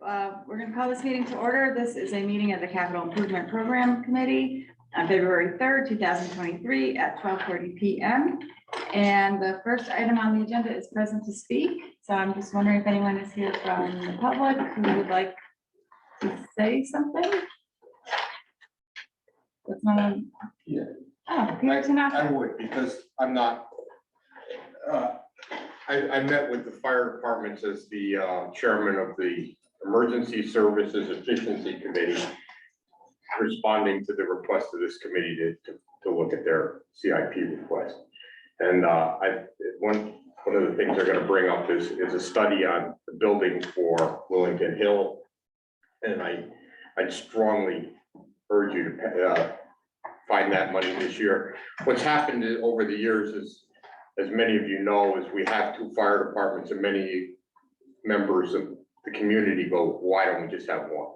We're going to call this meeting to order. This is a meeting of the Capital Improvement Program Committee on February 3rd, 2023 at 12:40 p.m. And the first item on the agenda is present to speak. So I'm just wondering if anyone is here from the public who would like to say something. That's not on. Yeah. Oh, Peter Tanaka. I would, because I'm not, I met with the fire departments as the chairman of the Emergency Services Efficiency Committee, responding to the request of this committee to look at their CIP request. And one of the things they're going to bring up is a study on the building for Willington Hill. And I'd strongly urge you to find that money this year. What's happened over the years is, as many of you know, is we have two fire departments and many members of the community go, why don't we just have one?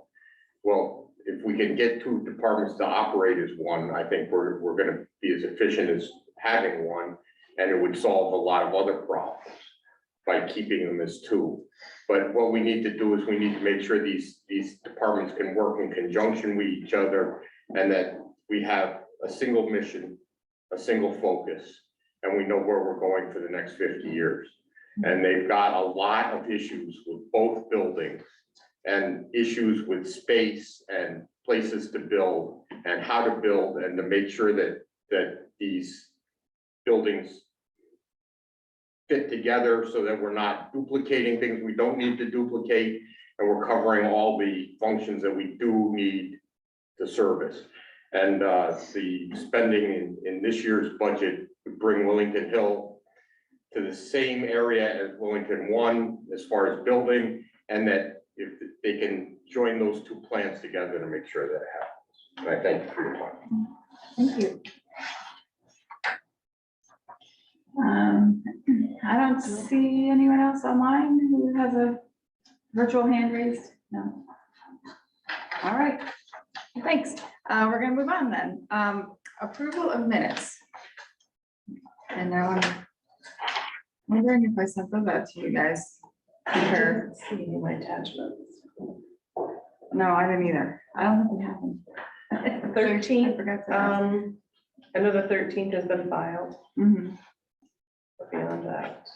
Well, if we can get two departments to operate as one, I think we're going to be as efficient as having one, and it would solve a lot of other problems by keeping them as two. But what we need to do is we need to make sure these departments can work in conjunction with each other, and that we have a single mission, a single focus, and we know where we're going for the next 50 years. And they've got a lot of issues with both buildings, and issues with space and places to build and how to build, and to make sure that these buildings fit together so that we're not duplicating things we don't need to duplicate, and we're covering all the functions that we do need to service. And the spending in this year's budget would bring Willington Hill to the same area as Willington 1 as far as building, and that if they can join those two plans together to make sure that happens. And I thank you for your time. Thank you. I don't see anyone else online who has a virtual hand raised. No. All right. Thanks. We're going to move on then. Approval of minutes. And now I'm wondering if I sent those out to you guys. See my attachments. No, I didn't either. I don't think it happened. 13th. I forgot to ask. I know the 13th has been filed. Mhm. But beyond that,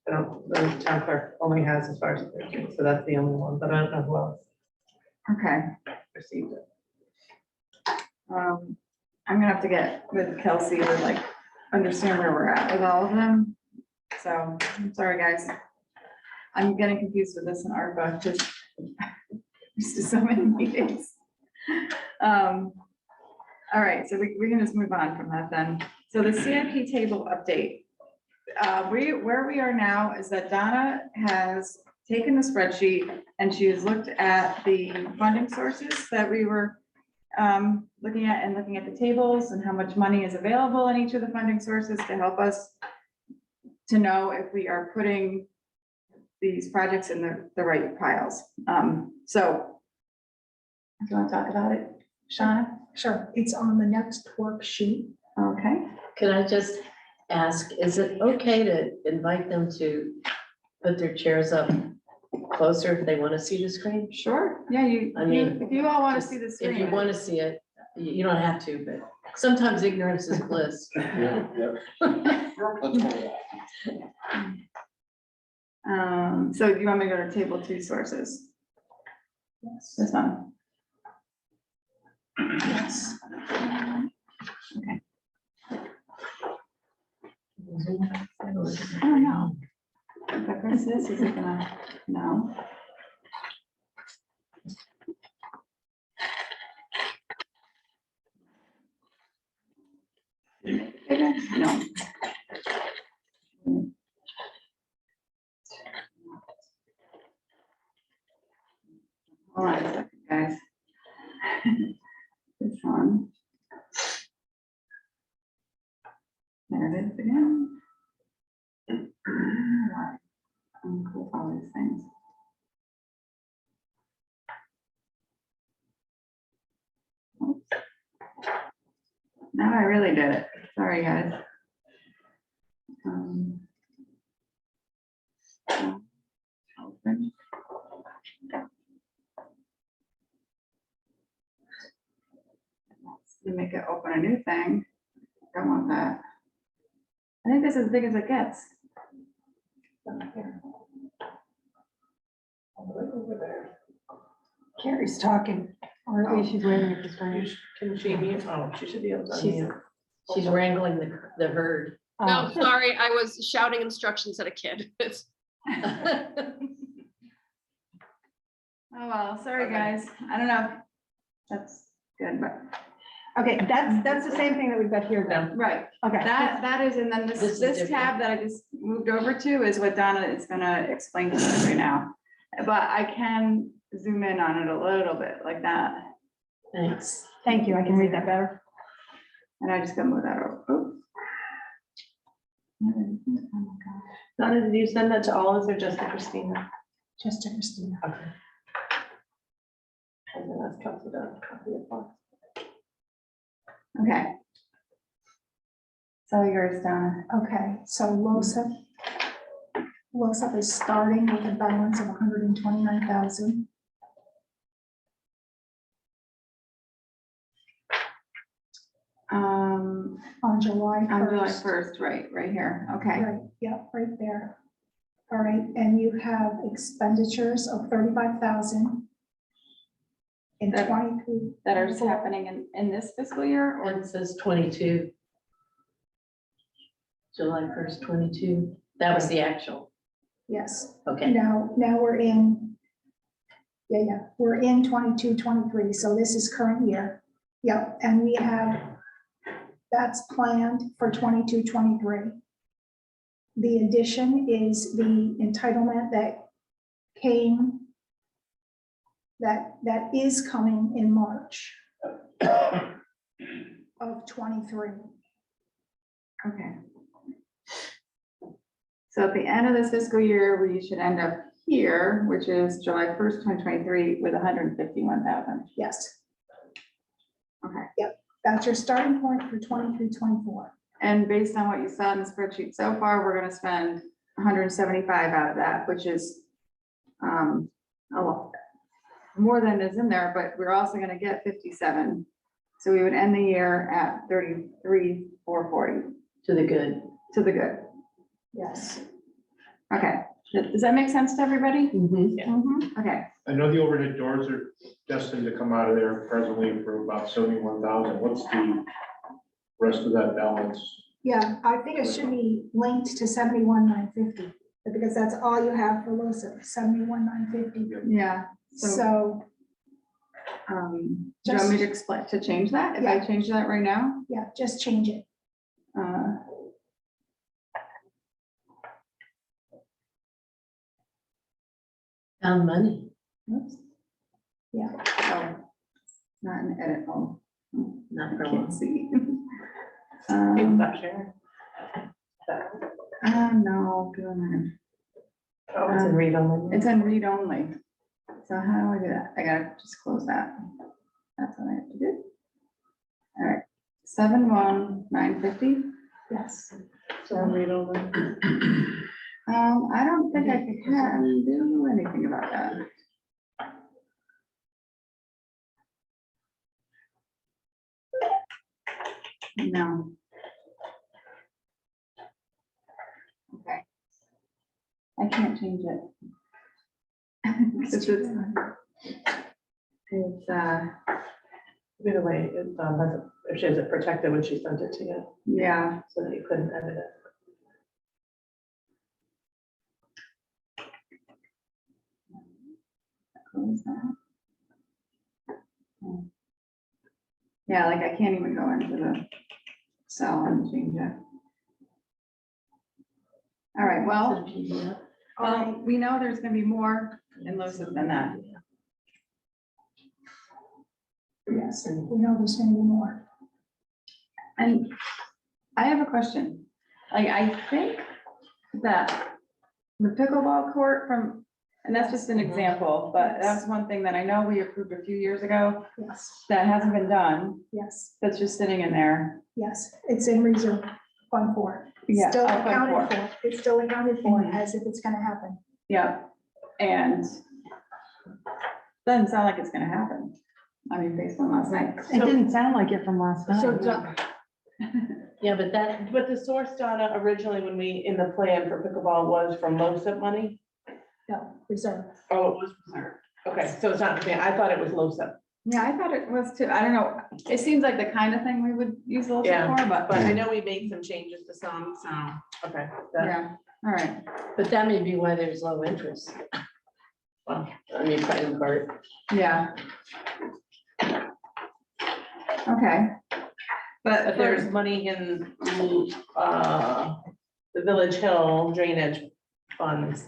I don't, the town clerk only has as far as the 13th, so that's the only one, but I don't know who else Okay. received it. I'm gonna have to get with Kelsey to like understand where we're at with all of them. So I'm sorry, guys. I'm getting confused with this in ARPA because there's so many meetings. All right, so we can just move on from that then. So the CIP table update. Where we are now is that Donna has taken the spreadsheet and she has looked at the funding sources that we were looking at, and looking at the tables and how much money is available in each of the funding sources to help us to know if we are putting these projects in the right piles. So do you want to talk about it, Shauna? Sure, it's on the next worksheet. Okay. Can I just ask, is it okay to invite them to put their chairs up closer if they want to see the screen? Sure. Yeah, if you all want to see the screen. If you want to see it, you don't have to, but sometimes ignorance is bliss. Yeah. Let's go. So do you want me to go to table 2 sources? Yes. This one. Yes. Okay. I don't know. If I press this, is it gonna, no? No. Hold on a second, guys. This one. There it is again. I'm cool with all these things. Oops. Now I really did it. Sorry, guys. Open. to make it open a new thing. Don't want that. I think this is as big as it gets. Over there. Carrie's talking, or at least she's waving at the screen. Can she mute? Oh, she should be able to She's, unmute. she's wrangling the herd. No, Oh, sorry, I was shouting instructions at a kid. It's Oh, well, sorry, Okay. guys. I don't know. That's good, but, okay, that's the same thing that we've got here then. right. Okay. That is, and then This this, is this different. tab that I just moved over to is what Donna is gonna explain to us right now. But I can zoom in on it a little bit like that. Thanks. Thank you, I can read that better. And I just gotta move that over. Oops. Oh my gosh. Donna, did you send that to all of us or just to Christina? Just to Christina. Okay. And then that's Kelsey to copy it for. Okay. So yours, Donna. Okay, so LoSiP is starting with a balance of 129,000. On July On July 1st. 1st, right here. Okay. Right, yeah, right there. All right, and you have expenditures of 35,000 in That- 23. That are just happening in this fiscal year Or or? it says 22. July 1st, 22. That was the actual. Yes. Okay. Now we're in, we're in 22, 23, so this is current year. Yep, and we have, that's planned for 22, 23. The addition is the entitlement that came, that is coming in March of 23. Okay. So at the end of this fiscal year, we should end up here, which is July 1st, 2023, with 151,000. Yes. Okay. Yep, that's your starting point for 23, 24. And based on what you saw in the spreadsheet so far, we're gonna spend 175 out of that, which is a lot more than is in there, but we're also gonna get 57. So we would end the year at 33,440 To the good. to the good. Yes. Okay, does that make sense to everybody? Mhm. Okay, I know the overhead doors are destined to come out of there presently for about 71,000. What's the rest of that balance? Yeah, I think it should be linked to 71,950, because that's all you have for LoSiP, 71,950. yeah, so, So, do you want me to explain, to change that? If I Yeah. change that right now? yeah, just change it. Uh, Found money. oops. Yeah. Oh, not an edit, oh, Not for I long. can't see. Stop sharing. No, doing Oh, it's in read only. it. It's in read only. So how do I do that? I gotta just close that. That's what I have to do. All right, 71,950. Yes. So read only. I don't think I can do anything about that. No. Okay. I can't change it. It's, By the way, it has it, if she has it protected when she sent it to you, yeah, so that you couldn't edit it. close that. Yeah, like I can't even go into the cell and change it. All right, well, we know there's gonna be more in LoSiP than that. Yes, we know there's gonna be more. And I have a question. Like, I think that the pickleball court from, and that's just an example, but that's one thing that I know we approved a few years ago Yes, that hasn't been done. yes, That's just sitting in there. yes, it's in reserve, fund for. Yeah, Still Fund accounted for. for, it's still accounted for Mhm. as if it's gonna happen. Yeah, and doesn't sound like it's gonna happen. I mean, based on last night. It didn't sound like it from last So, night. Yeah, but that, but the source data originally, when we, in the plan for pickleball was from LoSiP money? No, reserve. Oh, it was reserved. Okay, so it's not, I thought it was LoSiP, Yeah, I thought it was too. I don't know. It seems like the kind of thing we would use a little Yeah, for, but but I know we made some changes to some, so, okay. that- yeah, all right. but that may be why there's low interest. Well, I mean, in part. Yeah. Okay. But But there's there's, money in, the Village Hill drainage funds.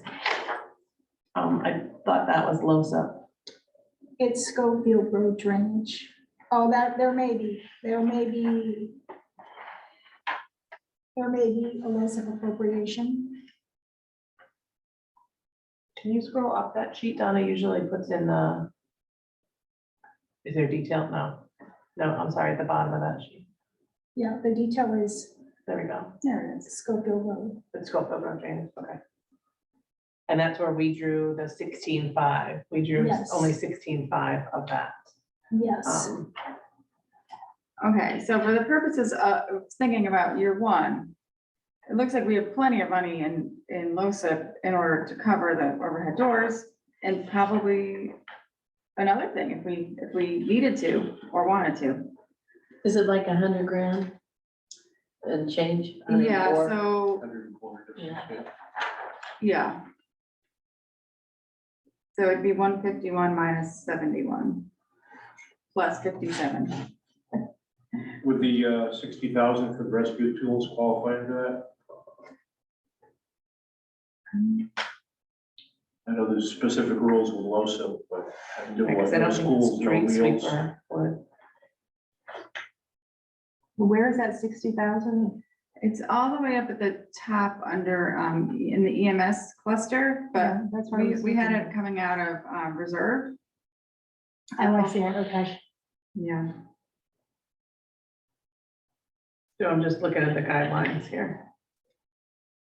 I thought that was LoSiP. It's Schofield Road drainage. Oh, that, there may be a list of appropriation. Can you scroll up that sheet? Donna usually puts in the. Is there detail? No, I'm sorry, at the bottom of that sheet. Yeah, the detail is There we go. there it is. Schofield Road. The scope of our drainage, okay. And that's where we drew the 16.5. We drew Yes. only 16.5 of that. Yes, Okay, so for the purposes of thinking about year one, it looks like we have plenty of money in LoSiP in order to cover the overhead doors and probably another thing if we needed to or wanted to. Is it like 100 grand and change? Yeah, 104? so, 140. yeah. So it'd be 151 minus 71 plus 57. Would the 60,000 for the rescue tools qualify for that? I know there's specific rules with LoSiP, but I do Because want I don't no think schools, no street meals. sweeper would. Where is that 60,000? It's all the way up at the top under, in the EMS cluster, but yeah, that's what I was we had thinking. it coming out of reserve. Oh, I see it, okay. Yeah, So I'm just looking at the guidelines here.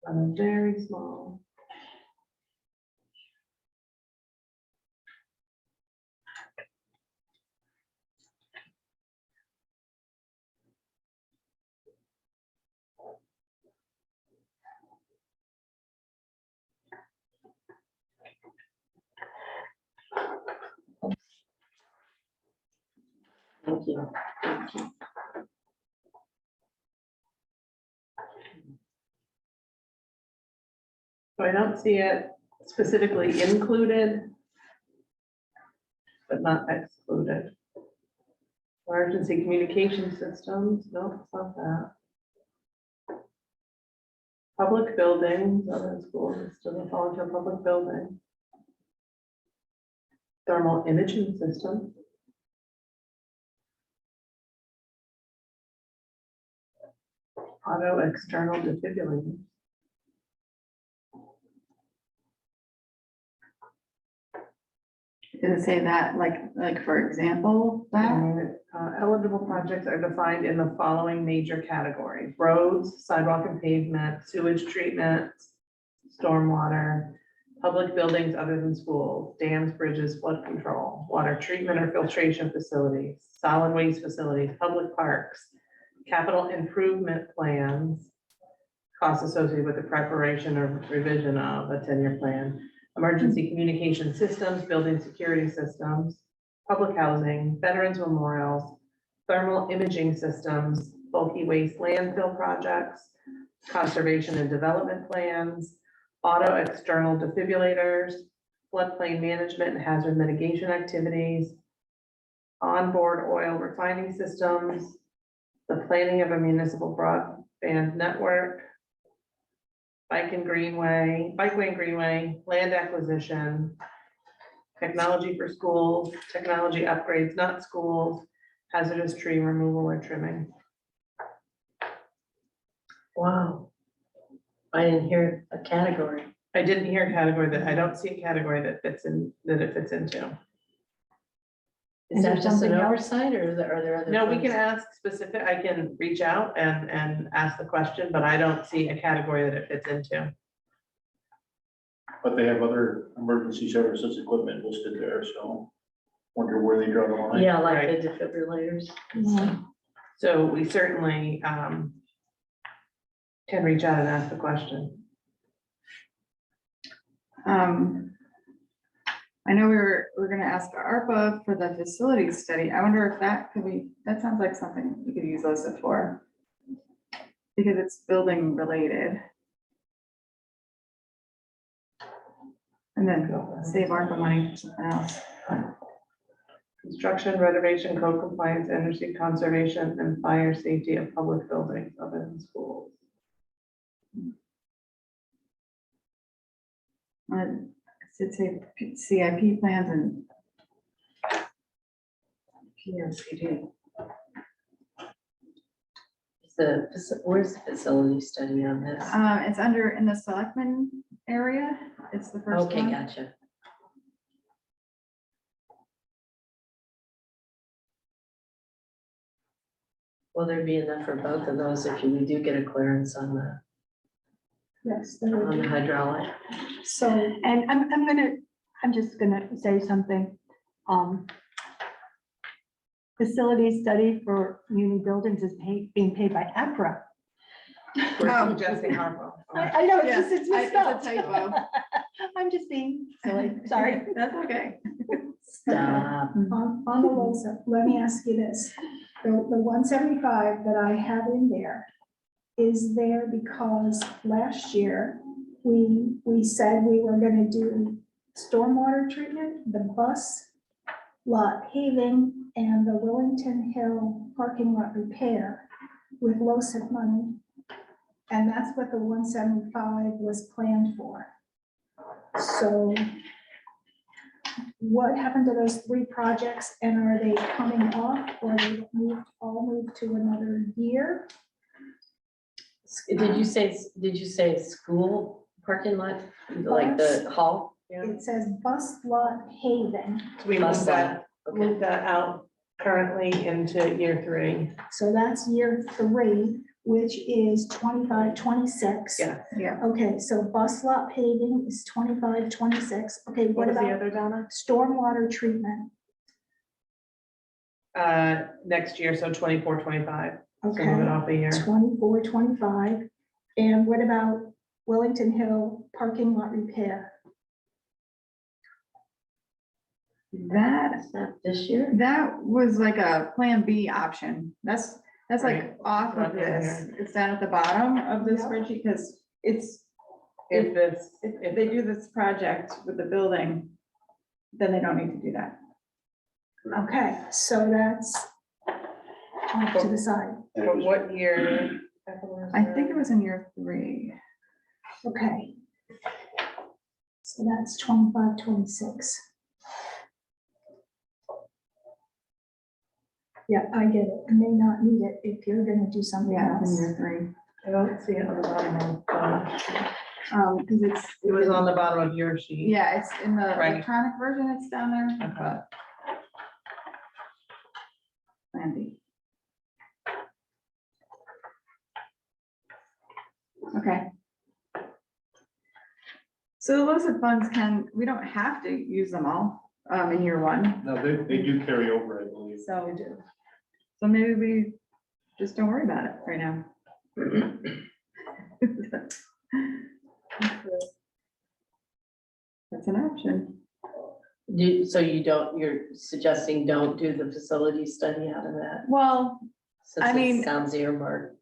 On a very small. Thank you. So I don't see it specifically included, but not excluded. Emergency communication systems, no, it's not that. Public buildings, other than schools, it doesn't fall into a public building. Thermal imaging system. Auto external defibrillators. does it say that, like, for example, that? Eligible projects are defined in the following major categories: roads, sidewalk and pavement, sewage treatment, stormwater, public buildings other than schools, dams, bridges, flood control, water treatment or filtration facilities, solid waste facilities, public parks, capital improvement plans, costs associated with the preparation or revision of a 10-year plan, emergency communication systems, building security systems, public housing, veterans memorials, thermal imaging systems, bulky waste landfill projects, conservation and development plans, auto external defibrillators, floodplain management and hazard mitigation activities, onboard oil refining systems, the planning of a municipal broadband network, bikeway and greenway, land acquisition, technology for schools, technology upgrades, not schools, hazardous tree removal or trimming. Wow. I didn't hear a category. I didn't hear a category that, I don't see a category that fits in, that it fits into. Is Is there that just an something else? oversight or are there other? No, we can funds? ask specific, I can reach out and ask the question, but I don't see a category that it fits into. But they have other emergency services equipment listed there, so. wonder where they draw the line. Yeah, like Right. the defibrillators. So we certainly can reach out and ask the question. I know we're gonna ask ARPA for the facility study. I wonder if that could be, that sounds like something you could use those for. Because it's building related. And then save ARPA money for something else. Construction, renovation, code compliance, energy conservation, and fire safety of public buildings other than schools. Should say CIP plans and POCD. Where's the facility study on this? It's under, in the selectmen area, it's the first Okay, one. gotcha. Will there be enough for both of those if we do get a clearance on the Yes, there would be. hydraulic? So And I'm just gonna say something. Facility study for uni buildings is being paid by APRA. We're Oh. suggesting ARPA. I know, Yeah, it's It's a misspelled. typo. I'm just being silly, sorry. That's okay. Stop. On the LoSiP, let me ask you this. The 175 that I have in there is there because last year, we said we were gonna do stormwater treatment, the bus lot paving, and the Willington Hill parking lot repair with LoSiP money. And that's what the 175 was planned for. So what happened to those three projects, and are they coming off, or are they all moved to another year? Did you say school parking lot, like the hall? It says bus lot paving, So we Bus moved lot, moved that out currently into year 3. so that's year 3, which is 25, 26. Yeah. Yeah. Okay, so bus lot paving is 25, 26. Okay, What what was the about other, Donna? stormwater treatment? Next year, so 24, 25. So move it Okay, off a year. 24, 25. And what about Willington Hill parking lot repair? That, Is that this year? that was like a plan B option. That's like Right. off of Not in this. It's down at the bottom of this Yeah. spreadsheet, because it's, If this, if they do this project with the building, then they don't need to do that. Okay, so that's off to the side. but what year? I think it was in year 3. Okay. So that's 25, 26. Yeah, I get it. You may not need it if you're gonna do something Yeah, it's in else. year 3. I don't see it on the bottom of, Because it's. it was on the bottom of your sheet. Yeah, it's in the Right. electronic version, it's down there, Okay. but. Plan B. Okay. So the LoSiP funds we don't have to use them all, in year 1, No, they do carry over, I believe. so. So maybe we just don't worry about it right now. That's an option. So you're suggesting don't do the facility study out of that? Well, Since I it mean- sounds earmarked.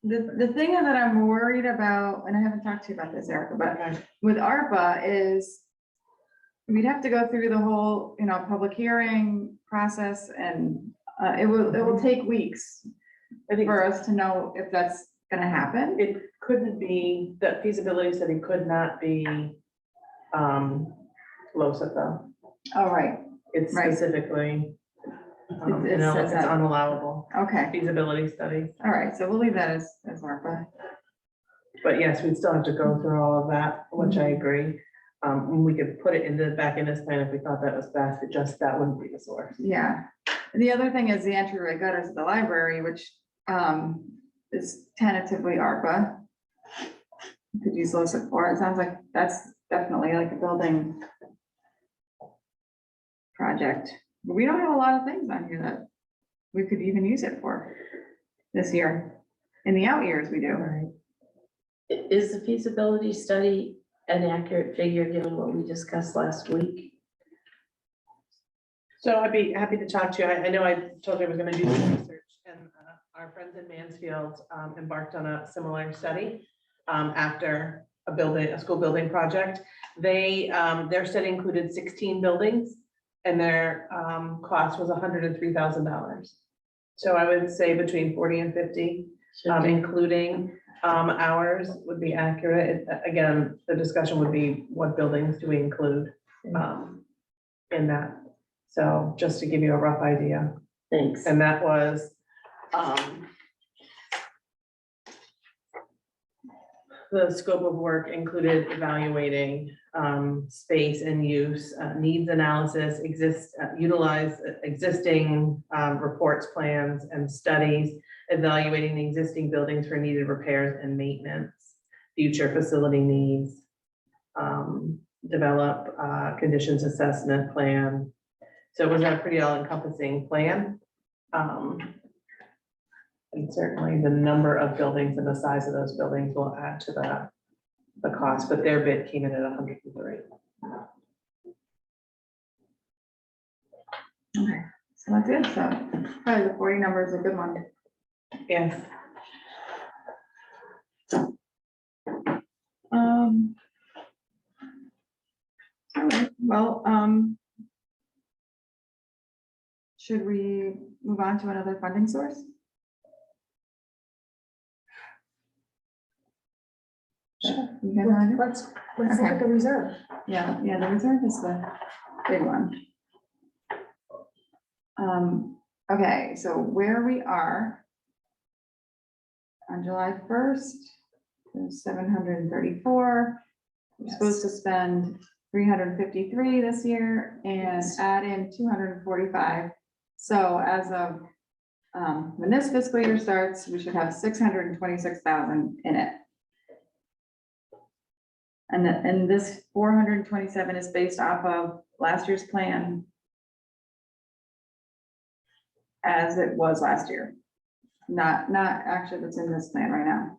the thing that I'm worried about, and I haven't talked to you about this, Erica, but with ARPA is we'd have to go through the whole, public hearing process, and it will take weeks I think for us to know if that's gonna happen. it couldn't be, that feasibility study could not be LoSiP though. All right, It's Right. specifically, It says it's that. unallowable okay, feasibility study. all right, so we'll leave that as ARPA. But yes, we'd still have to go through all of that, which I agree. And we could put it back in this plan if we thought that was best, it just, that wouldn't be the source. Yeah, and the other thing is the entryway gutters at the library, which is tentatively ARPA. You could use LoSiP for, it sounds like that's definitely like a building project. But we don't have a lot of things on here that we could even use it for this year. In the out years, we do. Right. Is the feasibility study an accurate figure given what we discussed last week? So I'd be happy to talk to you. I know I told you I was gonna do some research, and our friends in Mansfield embarked on a similar study after a school building project. They, their study included 16 buildings, and their cost was $103,000. So I would say between 40 and 50, Should be- including ours would be accurate. Again, the discussion would be what buildings do we include in that? So just to give you a rough idea, Thanks. and that was the scope of work included evaluating space and use, needs analysis, utilize existing reports, plans, and studies, evaluating the existing buildings for needed repairs and maintenance, future facility needs, develop conditions assessment plan. So it was a pretty all-encompassing plan. And certainly the number of buildings and the size of those buildings will add to the cost, but their bid came in at 103. Okay, so that's it. So probably the 40 number is a good one. Yes. All right, well, should we move on to another funding source? Sure. You guys wanna do it? Let's look at the reserve. Yeah, the reserve is the big one. Okay, so where we are on July 1st, there's 734. We're supposed to spend 353 this year and add in 245. So as of when this fiscal year starts, we should have 626,000 in it. And this 427 is based off of last year's plan as it was last year. Not actually what's in this plan right now.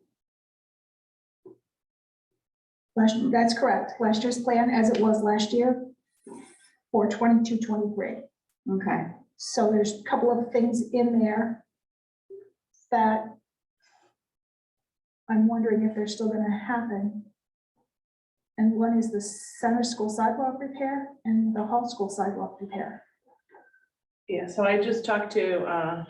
That's correct. Last year's plan as it was last year for 22-23. Okay, So there's a couple of things in there that I'm wondering if they're still gonna happen. And one is the center school sidewalk repair and the hall school sidewalk repair. Yeah, so I just talked to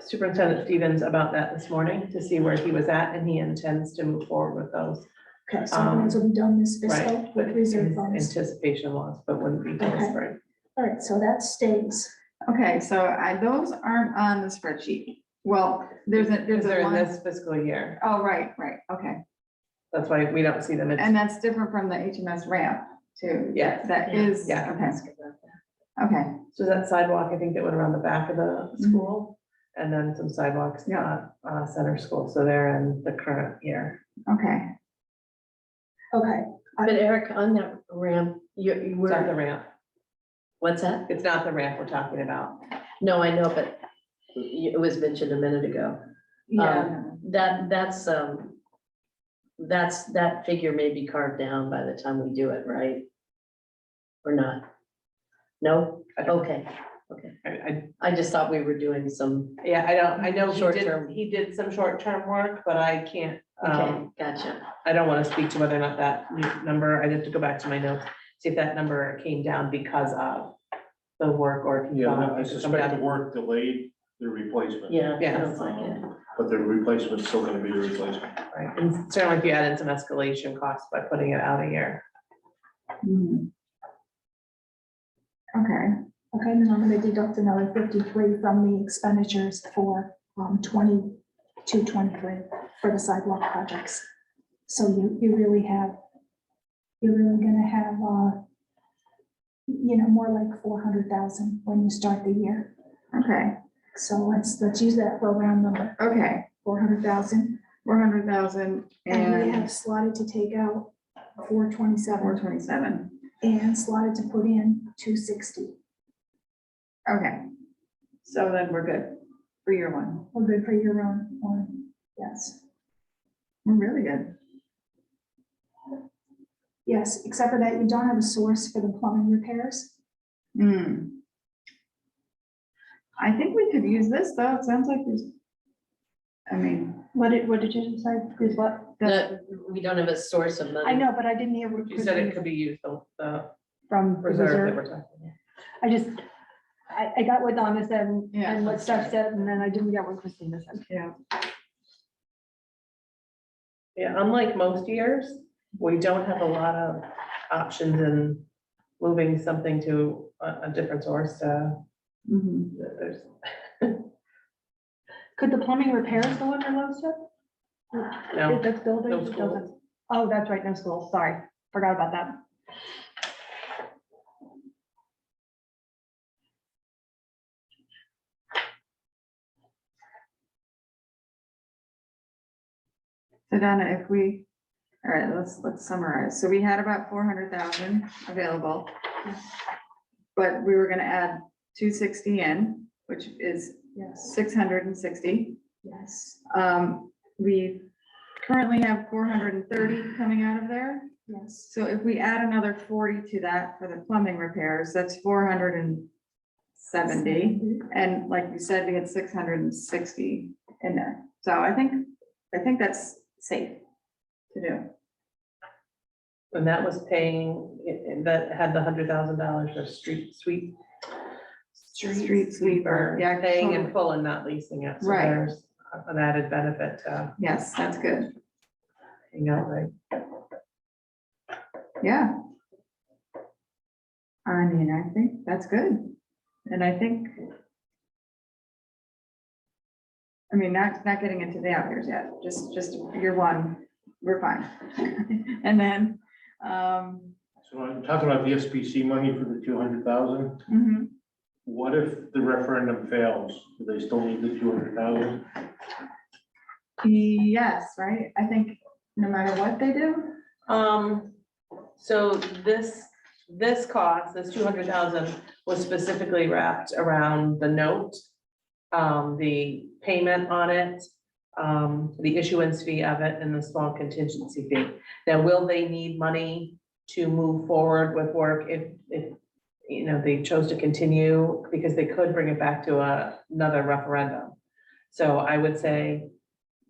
Superintendent Stevens about that this morning to see where he was at, and he intends to move forward with those. Okay, so those will be done this fiscal Right, with reserve his funds. anticipation was, but wouldn't be till Okay. spring. All right, so that stays. okay, so those aren't on the spreadsheet. Well, there's Because they're a in one. this fiscal year. Oh, right, okay. That's why we don't see them. in- And that's different from the HMS ramp too. Yeah. That is, Yeah. okay, So that sidewalk, I think that went around the back of the school, and then some sidewalks, center school, so they're in the current year. okay. Okay, But Eric, on that ramp, you It's not the were, ramp, what's that? it's not the ramp we're talking about. No, I know, but it was mentioned a minute ago. That figure may be carved down by the time we do it, right? Or not? No? Okay, I just thought we were doing some, Yeah, I know Short-term. he did some short-term work, but I can't, okay, gotcha. I don't want to speak to whether or not that number, I'd have to go back to my notes, see if that number came down because of the work or. if he Yeah, thought I it could come suspect the down. work delayed the replacement. Yeah, Yeah. sounds like it. But the replacement's still gonna be the replacement. Right, and certainly if you add in some escalation costs by putting it out a year. Mhm. Okay, okay, then I'm gonna deduct another 53 from the expenditures for 22-23 for the sidewalk projects. So you're really gonna have, more like 400,000 when you start the year. okay, So let's use that for a round number, okay, 400,000. 400,000 And we and have slotted to take out 427 427. and slotted to put in 260. Okay, so then we're good for year one. We're good for year one, yes. We're really good. Yes, except for that you don't have a source for the plumbing repairs. Hmm. I think we could use this though. It sounds like there's, I mean, What did you decide? Is what? No, we don't have a source of money. I know, but I didn't hear what. You said it could be used, the From the reserve that reserve. we're talking. I just, I got what Donna said Yeah. and what Steph said, and then I didn't get what Christina said. yeah, Yeah, unlike most years, we don't have a lot of options in moving something to a different source. mhm. There's, Could the plumbing repairs go under low step? no, If that's building, no it school. doesn't. Oh, that's right, no school, sorry, forgot about that. So Donna, if we, all right, let's summarize. So we had about 400,000 available. But we were gonna add 260 in, which is Yes, 660. yes, We currently have 430 coming out of there. yes. So if we add another 40 to that for the plumbing repairs, that's 470. And like you said, we had 660 in there. So I think that's safe to do. And that was paying, that had the $100,000 for street sweep. Street sweeper, yeah, Paying in totally. full and not leasing it. So Right. there's an added benefit to Yes, that's good. paying outright. Yeah. I mean, I think that's good. And I think, I mean, not getting into the out years yet, just year one, we're fine. And then, So I'm talking about the SPC money for the 200,000. mhm. What if the referendum fails? Do they still need the 200,000? Yes, right? I think no matter what they do, So this cost, this 200,000 was specifically wrapped around the note, the payment on it, the issuance fee of it and the small contingency fee. Now, will they need money to move forward with work if, you know, they chose to continue, because they could bring it back to another referendum. So I would say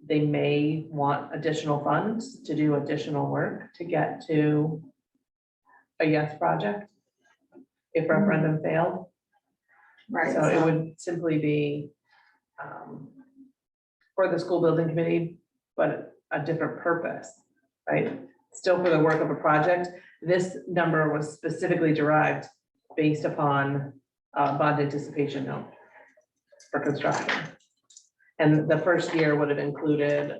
they may want additional funds to do additional work to get to a yes project if referendum failed. right? So it would simply be for the school building committee, but a different purpose, right? Still for the work of a project. This number was specifically derived based upon bond anticipation note for construction. And the first year would have included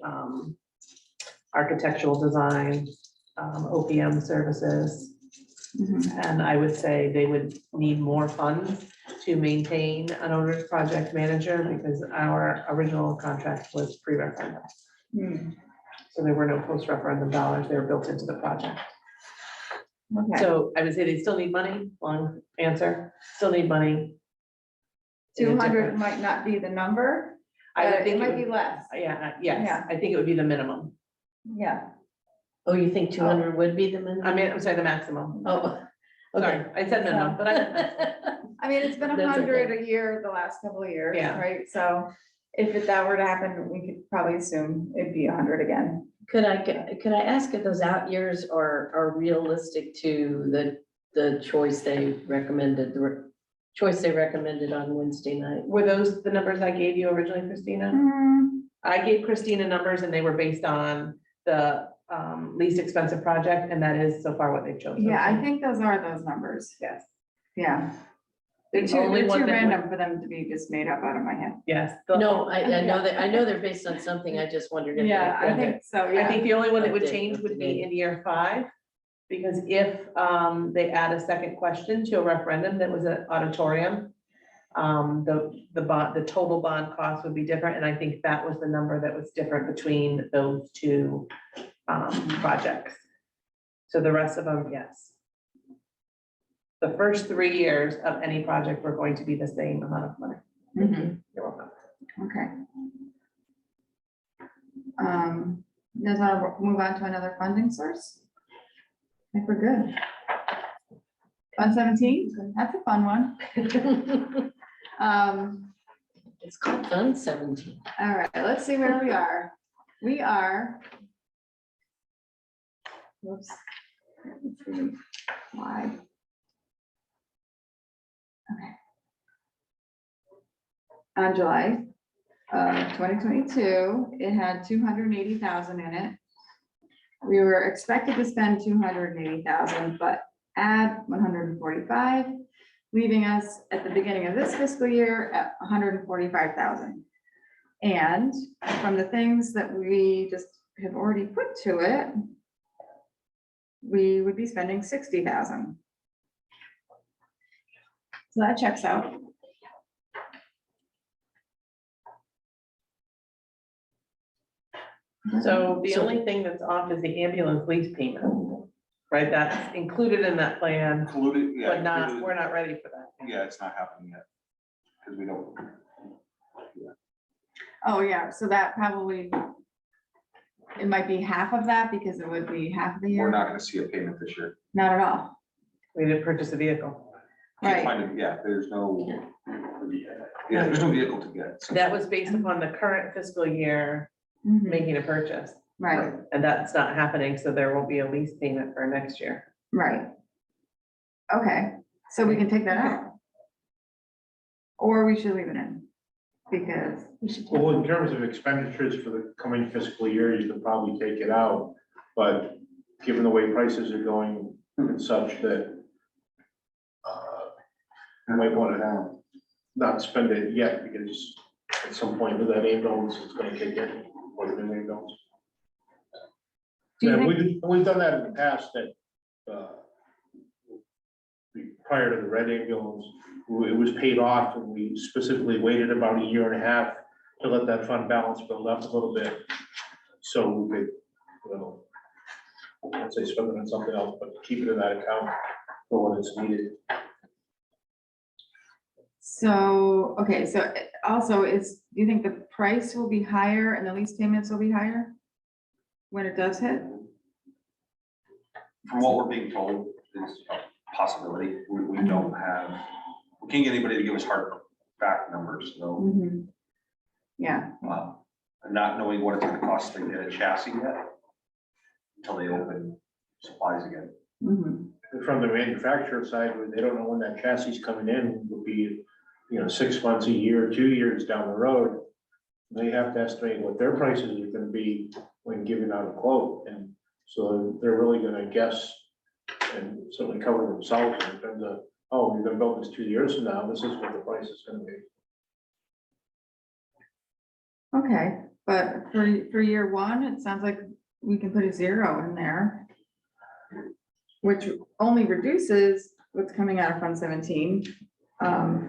architectural design, OPM services. Mhm. And I would say they would need more funds to maintain an owner's project manager because our original contract was pre-referendum. Hmm, So there were no post-referendum dollars, they were built into the project. okay. So I would say they still need money, long answer, still need money. in a 200 different- might not be the number, I would but it think might be less. Yeah, Yeah. yes, I think it would be the minimum. Yeah, Oh, you think 200 would be the minimum? I mean, I'm sorry, the maximum. Oh, Sorry, okay. I said minimum, but I meant maximum. I mean, it's been That's 100 okay. a year the last couple of years, Yeah. right? So if that were to happen, we could probably assume it'd be 100 again. Could I ask if those out years are realistic to the choice they recommended, on Wednesday night? Were those the numbers I gave you originally, Christina? I gave Christina numbers and they were based on the least expensive project, and that is so far what they've chosen. Yeah, I think those are those numbers. Yes, Yeah. They're The too, only they're one too that random for them to be just made up out of my head. yes. No, I know they're based on something, I just wondered if. Yeah, I think so, I yeah. think the only one that would Update, change would be up-to-date. in year 5. Because if they add a second question to a referendum that was an auditorium, the total bond cost would be different, and I think that was the number that was different between those two projects. So the rest of them, yes. the first 3 years of any project were going to be the same amount of money. Mhm. You're welcome. Okay. Does that move on to another funding source? I think we're good. Fund 17, that's a fun one. It's called Fund 17. All right, let's see where we are. We are. Whoops. Let's see. Why? Okay. On July of 2022, it had 280,000 in it. We were expected to spend 280,000, but add 145, leaving us at the beginning of this fiscal year at 145,000. And from the things that we just have already put to it, we would be spending 60,000. So that checks out. So the only thing that's off is the ambulance lease payment, right? That's included in that plan, Included, yeah. but not, included. we're not ready for that. Yeah, it's not happening yet. Because we don't, Oh, yeah, so that probably, it might be half of that because it would be half of the year. we're not gonna see a payment this year. Not at all. We didn't purchase a vehicle. Can't Right. find it, yeah, there's no, yeah, there's no vehicle to get. So That was based upon the current fiscal year Mhm. making a purchase, Right, and that's not happening, so there won't be a lease payment for next year. right. Okay, so we can take that out. Or we should leave it in, because, We should take- Well, in terms of expenditures for the coming fiscal year, you can probably take it out, but given the way prices are going and such that you might want to not spend it yet, because at some point with that ambulance, it's gonna kick in, more than an ambulance. Do you Yeah, think- we've done that in the past, that, prior to the red ambulance, it was paid off, and we specifically waited about a year and a half to let that fund balance build up a little bit. So we could, you know, I'd say spend it on something else, but keep it in that account for when it's needed. so, okay, so also do you think the price will be higher and the lease payments will be higher? When it does hit? from what we're being told, is a possibility. We don't have, we can't get anybody to give us hard back numbers, so, Mhm. Yeah, not knowing what it's gonna cost to get a chassis yet. Until they open supplies again. mhm. And from the manufacturer side, they don't know when that chassis is coming in, will be, 6 months, a year, 2 years down the road. They have to estimate what their prices are gonna be when giving out a quote, and so they're really gonna guess and certainly cover themselves in terms of, oh, we're gonna build this 2 years from now, this is what the price is gonna be. Okay, but for year one, it sounds like we can put a 0 in there. Which only reduces what's coming out of Fund 17. So,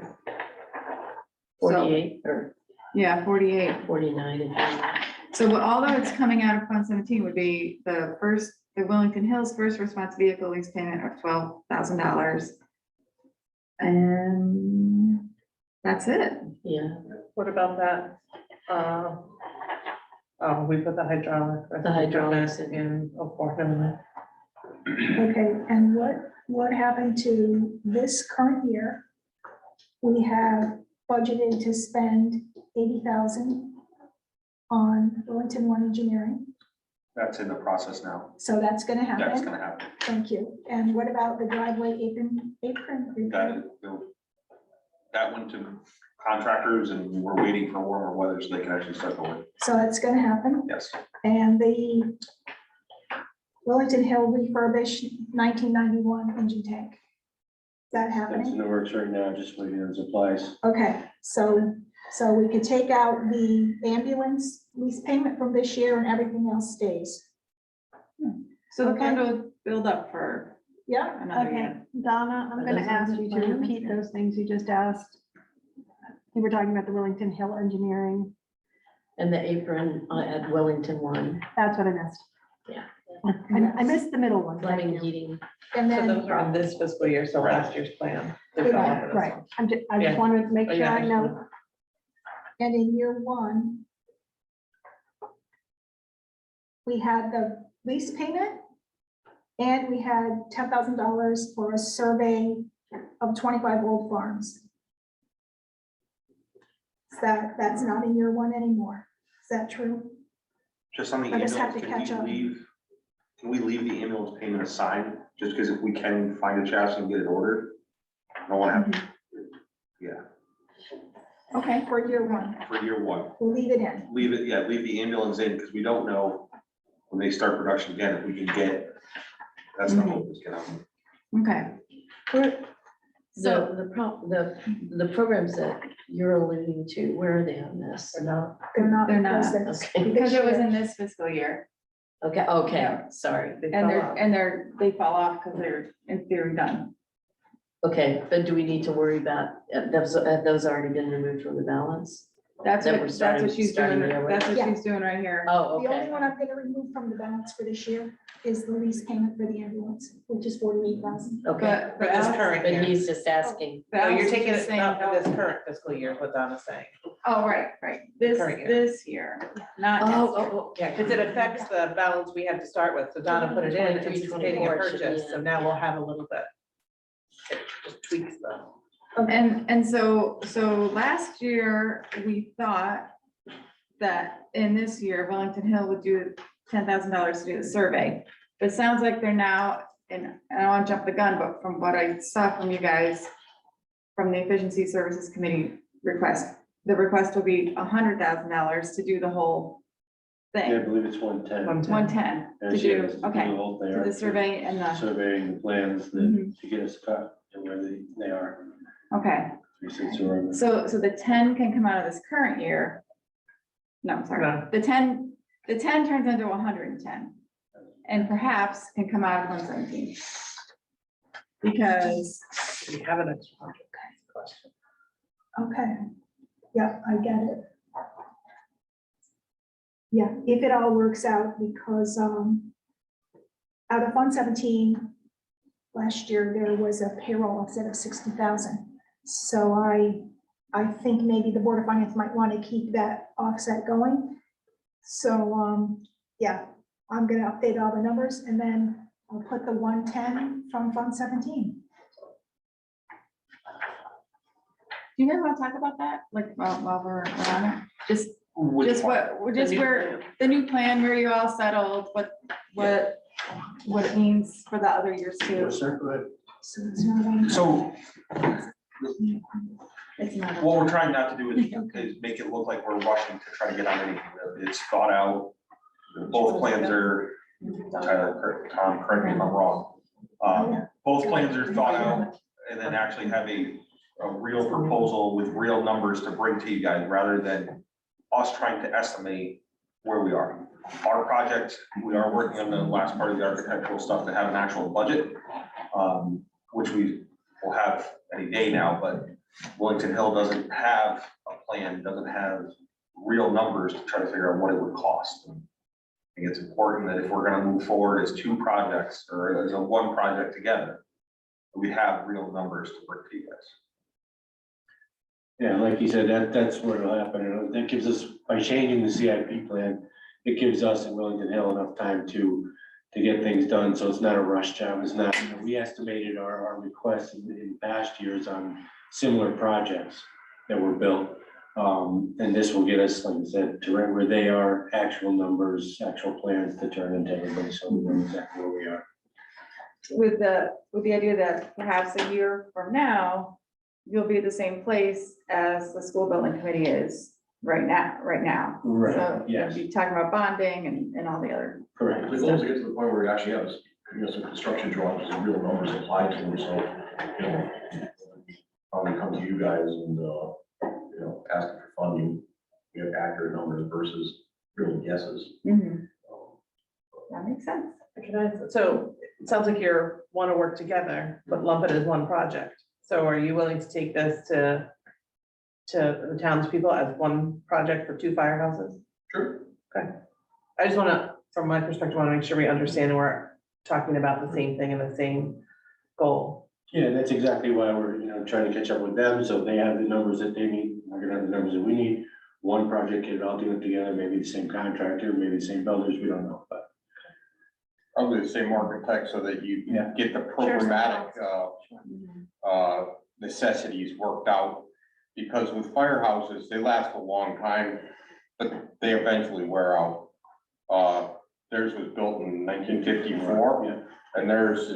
48 or yeah, 48. 49 and So although it's coming out of Fund 17 would be the Wellington Hills first response vehicle lease payment of $12,000. And that's it. yeah, What about that? Oh, we put the hydraulic. The hydraulics In, oh, for him. Okay, and what happened to this current year? We have budgeted to spend 80,000 on Wellington One Engineering, That's in the process now. so that's gonna That's happen. gonna happen. Thank you. And what about the driveway apron repair? That went to contractors and we're waiting for warmer weather so they can actually start going. So that's gonna happen. Yes. And the Wellington Hill refurbished 1991 engine tank. Is that That's in happening? the works right now, just waiting on supplies. Okay, so we could take out the ambulance lease payment from this year and everything else stays. So the fund Okay. will build up for Yeah, another Okay, year. Donna, I'm gonna ask you to repeat those things you just asked. You were talking about the Wellington Hill Engineering. and the apron at Wellington One. That's what I missed. I missed the middle one. Thank Plumbing, you. heating. And So then, those are in this fiscal year, so last year's plan. They fell off of this Right, one. I just Yeah. wanted to make Oh, sure yeah, I I just know. and in year one, we had the lease payment, and we had $10,000 for a survey of 25 old farms. That's not in year one anymore. Is that true? Just on the I just have ambulance, to catch up. can we leave the ambulance payment aside, just because if we can find a chassis and get it ordered? I don't wanna have, yeah, Okay, for year one, for year one, we'll leave it in. leave it, yeah, leave the ambulance in, because we don't know when they start production again, if we can get, that's the hope is gonna. Okay. The programs that you're alluding to, where are they on this? Or not? They're not. They're not. because it's- Okay. Because it was in this fiscal year, Okay, sorry. They and fell off. they fall off because they're in theory done. Okay, but do we need to worry about, have those already been removed from the balance? That's That what, we're that's starting- what she's starting doing, there with. that's what Yeah. she's doing right here. Oh, The only okay. one I'm gonna remove from the balance for this year is the lease payment for the ambulance, which is 48,000. Okay, For this Alex- current but year. he's just asking. No, you're Alex is taking just it saying not for no. this current fiscal year, is what Donna's saying. Oh, right, Current this year. not next year. Oh, Yeah, because it affects the balance we had to start with, so Donna put it in 23, anticipating a 24 should be purchase, so in. now we'll have a little bit. It just tweaks the. And so last year, we thought that in this year, Wellington Hill would do $10,000 to do the survey. But it sounds like they're now, and I don't want to jump the gun, but from what I saw from you guys, from the Efficiency Services Committee request, the request will be $100,000 to do the whole Yeah, I thing. believe it's 110. 110 to And she do, has to okay, the whole thing, to the survey and the, Surveying the plans Mhm. to get us cut to where they are. okay. 3, 6, or- So the 10 can come out of this current year. No, sorry, No. the 10 turns into 110. And perhaps can come out of 117. Because, We have an extra question. Okay, yeah, I get it. Yeah, if it all works out, because out of Fund 17, last year, there was a payroll offset of 60,000. So I think maybe the Board of Finance might want to keep that offset going. So, yeah, I'm gonna update all the numbers, and then I'll put the 110 from Fund 17. do you guys want to talk about that? Like, while we're on it? Just Which Just part? what, just where, the new plan, where you all settled, what it means for the other years too. Sir, go ahead. So it's not on. So It's not. what we're trying not to do is make it look like we're rushing to try to get on anything. It's thought out. Both plans are, Tyler, Tom, correct me if I'm wrong. Both plans are thought out and then actually have a real proposal with real numbers to bring to you guys rather than us trying to estimate where we are. Our project, we are working on the last part of the architectural stuff to have an actual budget, which we will have any day now, but Wellington Hill doesn't have a plan, doesn't have real numbers to try to figure out what it would cost. I think it's important that if we're gonna move forward as two projects or as a one project together, we have real numbers to bring to you guys. Yeah, like you said, that's where it'll happen, and that gives us, by changing the CIP plan, it gives us in Wellington Hill enough time to get things done, so it's not a rush job, it's not, we estimated our requests in past years on similar projects that were built. And this will get us, like I said, to right where they are, actual numbers, actual plans to turn into everybody, so we know exactly where we are. With the idea that perhaps a year from now, you'll be at the same place as the school building committee is right now. Right, So yes. you'll be talking about bonding and all the other. Correct. The goal is to get to the point where we actually have, some construction drawings and real numbers applied to them, so, when we come to you guys and, asking for funding, we have accurate numbers versus real guesses. That makes sense. So it sounds like you want to work together, but lump it as one project. So are you willing to take this to the townspeople as one project for two firehouses? Sure. Okay. I just want to from my perspective, I want to make sure we understand and we're talking about the same thing and the same goal. Yeah, that's exactly why we're, trying to catch up with them, so they have the numbers that they need, we're gonna have the numbers that we need. One project, get it all doing together, maybe the same contractor, maybe the same builders, we don't know, but. Probably the same architect so that you Yeah. get the programmatic, necessities worked out. Because with firehouses, they last a long time, but they eventually wear out. Theirs was built in 1954, Yeah. and theirs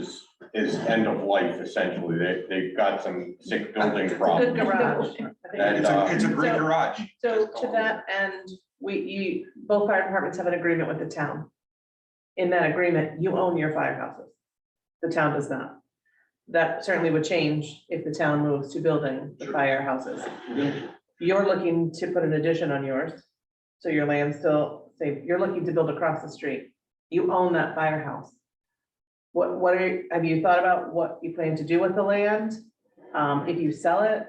is end of life essentially. They've got some sick building It's a good problems. garage. I think. And, It's a great garage. So to that end, both fire departments have an agreement with the town. In that agreement, you own your firehouses. The town does not. That certainly would change if the town moves to building the firehouses. You're looking to put an addition on yours, so your land still, say, you're looking to build across the street. You own that firehouse. Have you thought about what you plan to do with the land? If you sell it,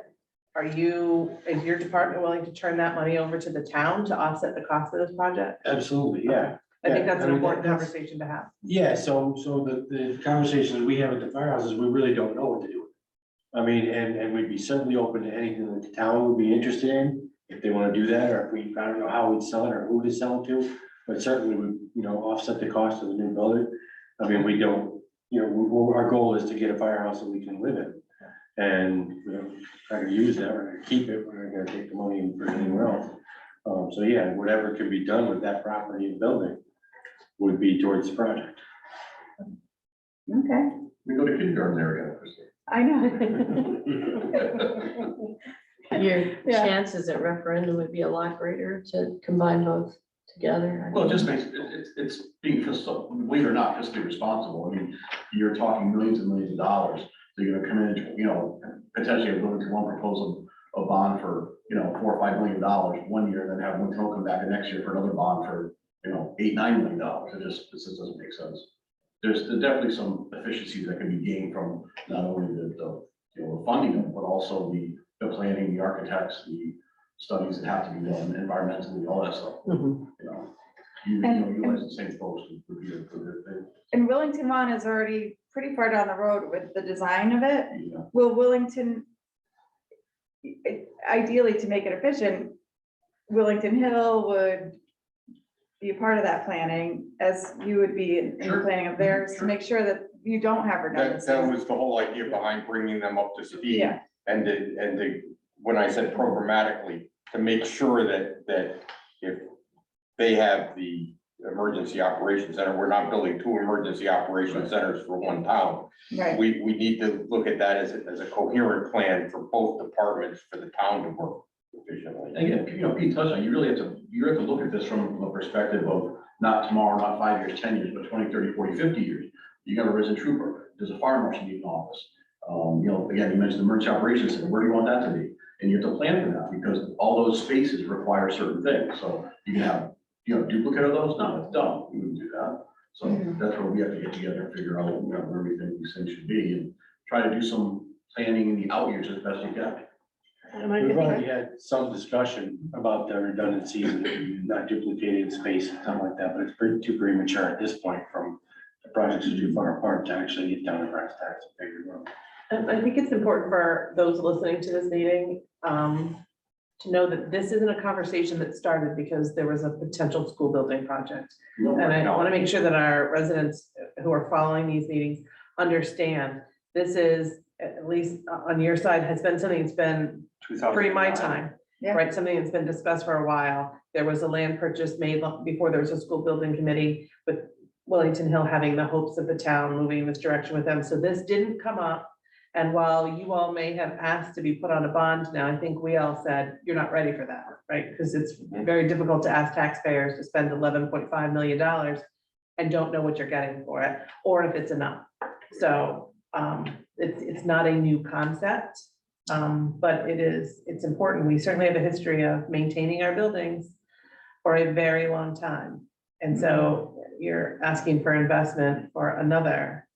is your department willing to turn that money over to the town to offset the cost of this project? Absolutely, yeah. I think that's an mean, important that's- conversation to have. Yeah, so the conversations we have at the firehouses, we really don't know what to do with it. I mean, and we'd be certainly open to anything that the town would be interested in, if they wanna do that, or if I don't know how we'd sell it or who to sell it to. But certainly would, offset the cost of the new building. I mean, we don't, our goal is to get a firehouse that we can live in. And, try to use that, we're gonna keep it, we're not gonna take the money and put it anywhere else. So yeah, whatever can be done with that property and building would be towards the project. Okay, We go to kindergarten there again. I know. Your Yeah. chances at referendum would be a lot greater to combine both together. Well, it just makes, it's being fiscal, believe it or not, fiscally responsible. I mean, you're talking millions and millions of dollars. So you're gonna come in, potentially have willing to one proposal, a bond for, $4 or $5 million one year, then have one come back the next year for another bond for, $8, $9 million. It just doesn't make sense. There's definitely some efficiencies that can be gained from not only the funding, of it, but also the planning, the architects, the studies that have to be done, environmentally, all that stuff. Mhm. Utilize the same folks would be a good thing. And Willington Lawn is already pretty far down the road with the design of it. Yeah. Will Willington, ideally to make it efficient, Willington Hill would be a part of that planning, as you would be in the Sure. planning of theirs, to make sure that you don't have that redundancies. was the whole idea behind bringing them up to speed. Yeah. And when I said programmatically, to make sure that if they have the emergency operations center, we're not building 2 emergency operation centers for one town. Right, We need to look at that as a coherent plan for both departments, for the town to work efficiently. Again, Pete touched on, you have to look at this from a perspective of not tomorrow, not 5 years, 10 years, but 20, 30, 40, 50 years. You got a resident trooper, does a fire marshal need an office? Again, you mentioned the emergency operations center, where do you want that to be? And you have to plan for that, because all those spaces require certain things, so you can have, duplicate of those, no, it's dumb, we wouldn't do that. So that's where we have to get together and figure out, where we think these things should be, and try to do some planning in the out years as best you can. We've already had some discussion about the redundancies and not duplicating space and something like that, but it's too premature at this point from the projects are too far apart to actually get down to brass tacks and figure it out. And I think it's important for those listening to this meeting, to know that this isn't a conversation that started because there was a potential school building project. And I want to make sure that our residents who are following these meetings understand this is, at least on your side, has been something that's been pre my time, Yeah. right? Something that's been discussed for a while. There was a land purchase made before there was a school building committee, with Wellington Hill having the hopes of the town moving in this direction with them. So this didn't come up. And while you all may have asked to be put on a bond now, I think we all said, you're not ready for that, right? Because it's very difficult to ask taxpayers to spend $11.5 million and don't know what you're getting for it, or if it's enough. So it's not a new concept, but it's important. We certainly have a history of maintaining our buildings for a very long time. And so you're asking for investment for another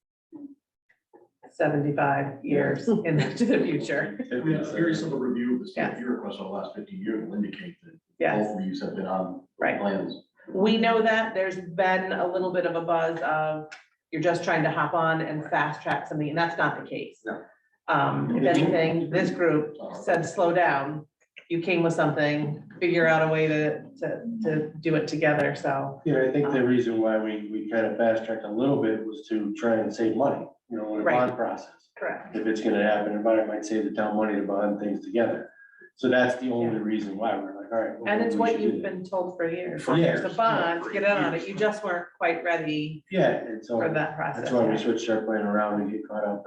75 years into the future. A very simple review of the Yes. CIP request over the last 50 years will indicate that Yes, both of these have been on right. plans. We know that there's been a little bit of a buzz of, you're just trying to hop on and fast track something, and that's not the case. No. If anything, this group said, slow down, you came with something, figure out a way to do it together, so. Yeah, I think the reason why we kind of fast tracked a little bit was to try and save money, in the Right. bond process. Correct. If it's gonna happen, it might save the town money to bond things together. So that's the only reason why we're like, all right. well, And it's we what should do you've that. been told for years. For There's years, a bond, yeah, for get in on it, years. you just weren't quite ready Yeah, and so for that process. that's why we yet. switched our plan around and get caught up.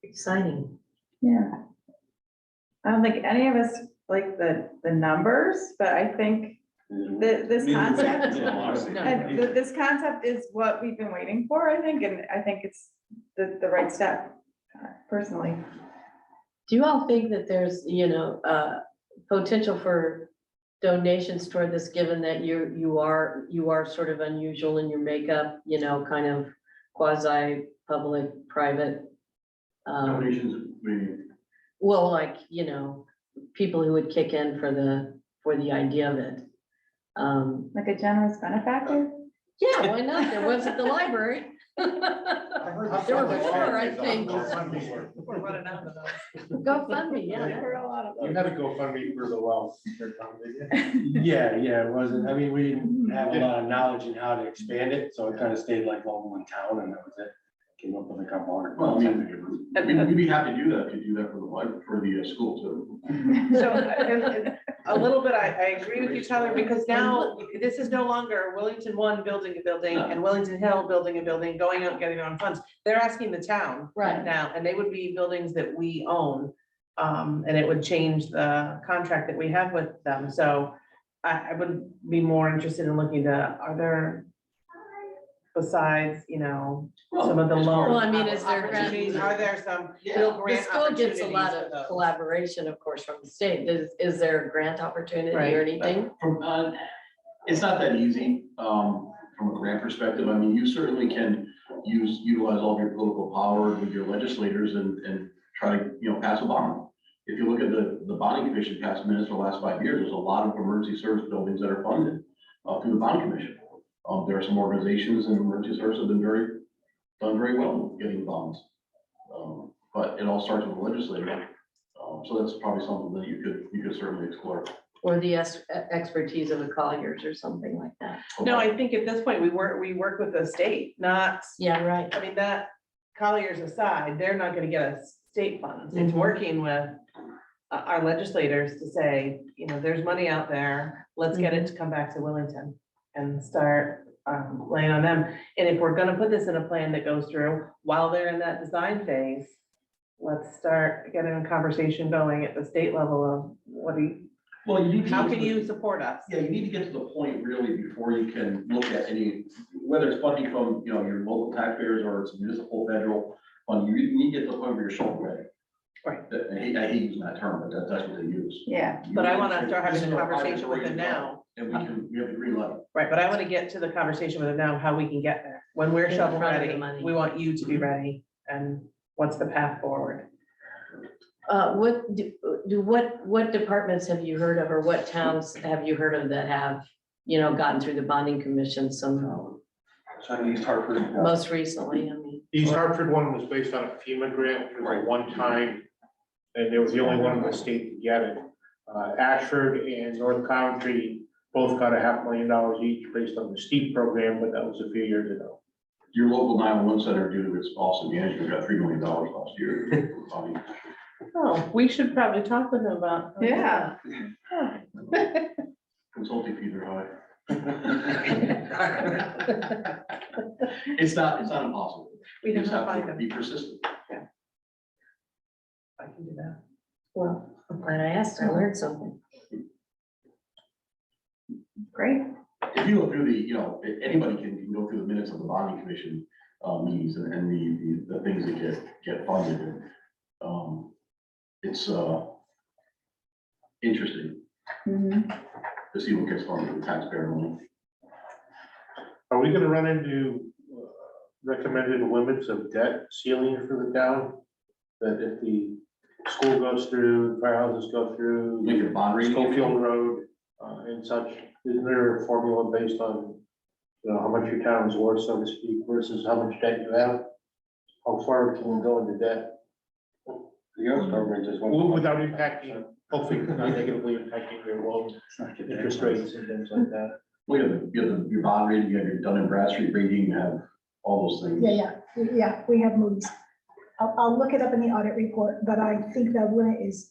Exciting. Yeah. I don't think any of us like the numbers, but I think this concept, this concept is what we've been waiting for, I think, and I think it's the right step, personally. Do you all think that there's, potential for donations toward this, given that you are sort of unusual in your makeup, kind of quasi-public, private? Donations, Well, like, people who would kick in for the idea of it. Like a generous benefactor? Yeah, why not? There was at the library. There were before, I think. We're running out of those. GoFundMe, yeah. There were a lot of You had to go fund me for the well. Yeah, it wasn't, I mean, we didn't have a lot of knowledge in how to expand it, so it kind of stayed like local in town and that was it. Came up with a couple hundred. Well, I bucks. we'd be happy to do that if you do that for the life, for the school too. So a little bit, I agree with you, Tyler, because now this is no longer Wellington One building a building and Wellington Hill building a building, going out and getting their own funds. They're asking the town Right. now, and they would be buildings that we own. And it would change the contract that we have with them. So I would be more interested in looking to, are there, besides, some of the loan. Well, I mean, is there grant- opportunities, are there some Yeah. real The grant school gets a lot opportunities for of those? collaboration, of course, from the state. Is there a grant opportunity Right. or anything? It's not that easy, from a grant perspective. I mean, you certainly can utilize all of your political power with your legislators and try to, pass a bond. If you look at the bonding commission past minutes for the last 5 years, there's a lot of emergency service buildings that are funded through the bond commission. There are some organizations and emergency services have done very well with getting bonds. But it all starts with the legislature. So that's probably something that you could certainly explore. Or the expertise of the Colliers or something like that? No, I think at this point, we work with the state, not, Yeah, right. I mean, that Colliers aside, they're not gonna get us state funds. It's Mhm. working with our legislators to say, there's money out there, let's get it to come back to Wellington and start laying on them. And if we're gonna put this in a plan that goes through while they're in that design phase, let's start getting a conversation going at the state level of Well, you need to. how can you support us? Yeah, you need to get to the point really before you can look at any, whether it's funding from, your local taxpayers or it's municipal, federal fund, you need to get to the point where you're shovel ready. Right. I hate using that term, but that's what they use. Yeah. But I wanna start having This a is our conversation with private them now. And we have the green light. Right, but I want to get to the conversation with them now, how we can get there. When we're In shovel front of the ready, money. we want you to be ready, and what's the path forward? What departments have you heard of, or what towns have you heard of that have, gotten through the bonding commission some, So in East Hartford. most recently, I mean? East Hartford one was based on a FEMA grant, which was a one-time, and it was the only one in the state to get it. Ashford and North Country both got $500,000 each based on the STEEP program, but that was a few years ago. Your local 911 center, due to its awesome management, got $3 million last year. Oh, we should probably talk with them about. Yeah. Consulting fees are high. It's not impossible. We You don't just have to have find to them. be persistent. I can do that. Well, I'm glad I asked, I learned something. Great. If you go through anybody can go through the minutes of the bonding commission meetings and the things that get funded. And, it's interesting Mhm. to see what gets funded with taxpayer money. Are we gonna run into recommended limits of debt ceiling for the town? That if the school goes through, firehouses go through, Make it a bond rating. Schofield Road, and such, isn't there a formula based on, you know, how much your town is worth, so to speak, versus how much debt you have? How far can you go into debt? The US government just Without impacting, hopefully not negatively impacting your loan interest rates and things like that. Well, you have your bond rating, you have your Dun and Bradstreet rating, you have all those things. Yeah, we have Moody's. I'll look it up in the audit report, but I think the limit is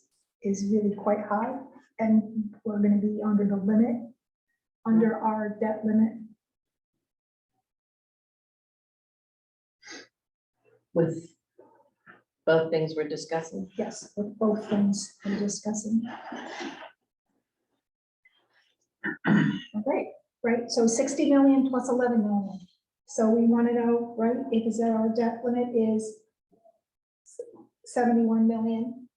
really quite high, and we're gonna be under the limit, under our debt limit. With both things we're discussing. Yes, with both things we're discussing. Great, right, so 60 million plus 11 million. So we want to know, right, if is that our debt limit is 71 million.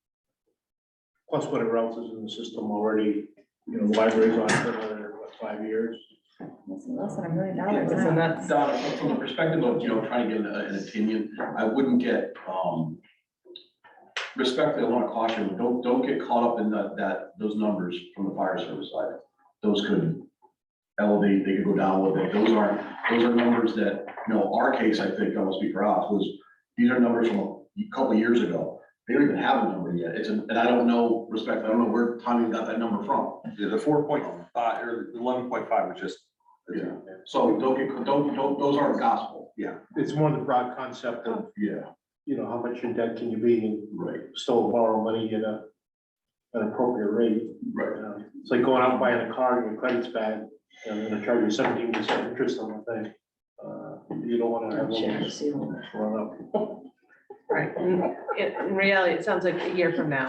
Plus whatever else is in the system already, you know, the library's on for another, what, 5 years? Less than $1 million. Isn't that Donna, from the perspective of, you know, trying to get an opinion, I wouldn't get, respectfully, I want to caution, don't get caught up in those numbers from the fire service side. Those could elevate, they could go down a little bit. Those are numbers that, you know, our case, I think, I'll speak for us, was, these are numbers from a couple of years ago. They don't even have a number yet. And I don't know, respectfully, I don't know where Tommy got that number from. Yeah, the 4.5 or 11.5 was just. Yeah. So don't, those aren't gospel. Yeah. It's more the broad concept of, Yeah. you know, how much in debt can you be and Right. still borrow money at an appropriate rate. Right. You know, it's like going out buying a car and your credit's bad, and they're gonna charge you 17% interest on the thing. You don't wanna have those run up. right? In reality, it sounds like a year from now,